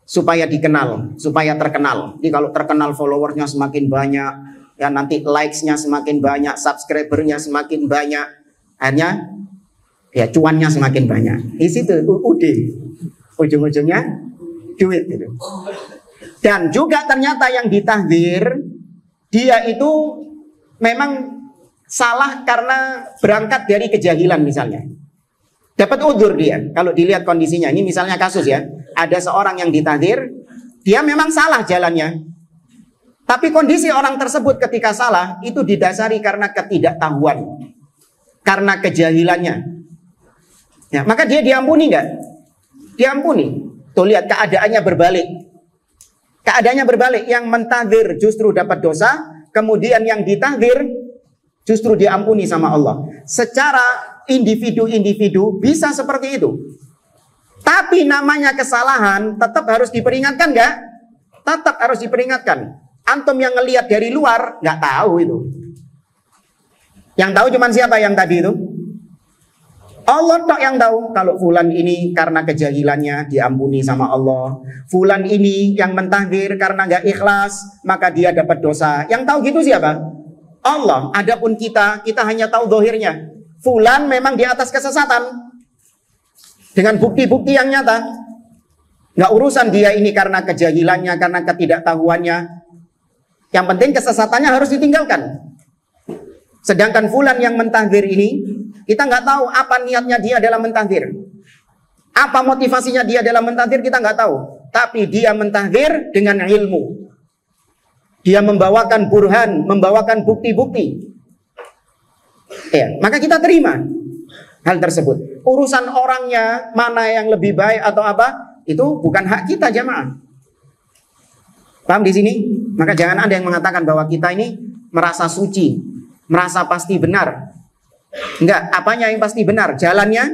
Speaker 1: Supaya dikenal, supaya terkenal. Jadi kalau terkenal, followersnya semakin banyak, ya nanti likes-nya semakin banyak, subscribernya semakin banyak, akhirnya ya cuannya semakin banyak. Di situ ujung-ujungnya duit gitu. Dan juga ternyata yang ditahdzir dia itu memang salah karena berangkat dari kejahilan misalnya. Dapat udzur dia kalau dilihat kondisinya. Ini misalnya kasus ya, ada seorang yang ditahdzir, dia memang salah jalannya. Tapi kondisi orang tersebut ketika salah itu didasari karena ketidaktahuan, karena kejahilannya. Ya, maka dia diampuni nggak? Diampuni. Tuh lihat keadaannya berbalik. Keadaannya berbalik. Yang mentahdzir justru dapat dosa, kemudian yang ditahdzir justru diampuni sama Allah. Secara individu-individu bisa seperti itu. Tapi namanya kesalahan tetap harus diperingatkan nggak? Tetap harus diperingatkan. Antum yang ngelihat dari luar nggak tahu itu. Yang tahu cuman siapa yang tadi itu? Allah tok yang tahu. Kalau fulan ini karena kejahilannya diampuni sama Allah. Fulan ini yang mentahdir karena nggak ikhlas, maka dia dapat dosa. Yang tahu gitu siapa? Allah. Adapun kita hanya tahu zahirnya. Fulan memang di atas kesesatan. Dengan bukti-bukti yang nyata. Nggak urusan dia ini karena kejahilannya, karena ketidaktahuannya. Yang penting kesesatannya harus ditinggalkan. Sedangkan fulan yang mentahdir ini, kita nggak tahu apa niatnya dia dalam mentahdir. Apa motivasinya dia dalam mentahdir, kita nggak tahu. Tapi dia mentahdir dengan ilmu. Dia membawakan burhan, membawakan bukti-bukti. Ya, maka kita terima hal tersebut. Urusan orangnya, mana yang lebih baik atau apa, itu bukan hak kita jamaah. Paham di sini? Maka jangan ada yang mengatakan bahwa kita ini merasa suci, merasa pasti benar. Enggak, apanya yang pasti benar? Jalannya?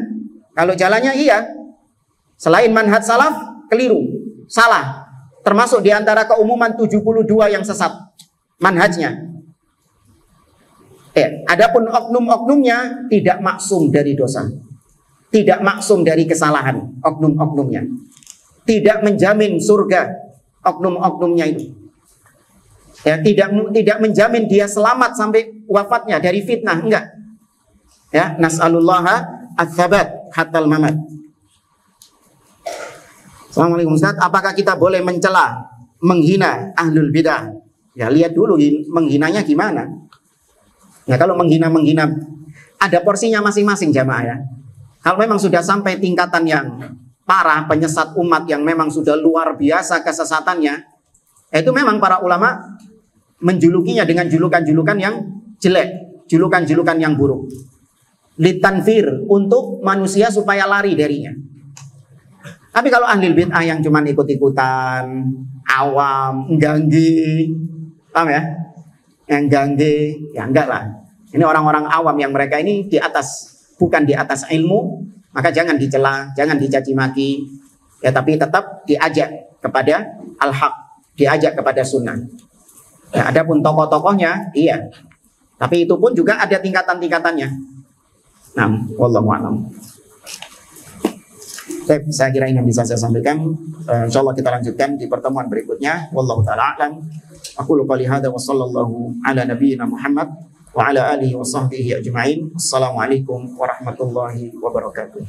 Speaker 1: Kalau jalannya iya. Selain manhaj salaf, keliru, salah. Termasuk di antara keumuman 72 yang sesat manhajnya. Adapun oknum-oknumnya tidak maksum dari dosa. Tidak maksum dari kesalahan oknum-oknumnya. Tidak menjamin surga oknum-oknumnya itu. Ya, tidak menjamin dia selamat sampai wafatnya dari fitnah, enggak. Ya, nas'alullaha ats-tsabat hatal mamat. Assalamualaikum Ustaz, apakah kita boleh mencela, menghina ahlul bidah? Ya, lihat dulu menghinanya gimana. Ya, kalau menghina ada porsinya masing-masing jamaah ya. Kalau memang sudah sampai tingkatan yang parah, penyesat umat yang memang sudah luar biasa kesesatannya, itu memang para ulama menjulukinya dengan julukan-julukan yang jelek, julukan-julukan yang buruk. Litanfir, untuk manusia supaya lari darinya. Tapi kalau ahli bid'ah yang cuma ikut-ikutan, awam, ganggi, paham ya? Yang ganggi, ya enggak lah. Ini orang-orang awam yang mereka ini di atas, bukan di atas ilmu, maka jangan dicela, jangan dicaci maki, ya, tapi tetap diajak kepada al-haq, diajak kepada sunnah. Ya, adapun tokoh-tokohnya, iya. Tapi itu pun juga ada tingkatan-tingkatannya. Nah, wallahu a'lam. Saya kira ini yang bisa saya sampaikan. Insyaallah kita lanjutkan di pertemuan berikutnya. Wallahu ta'ala a'lam. Aku qouli hadza wa sallallahu ala nabiyyina Muhammad wa ala alihi wa sahbihi ajma'in. Assalamualaikum warahmatullahi wabarakatuh.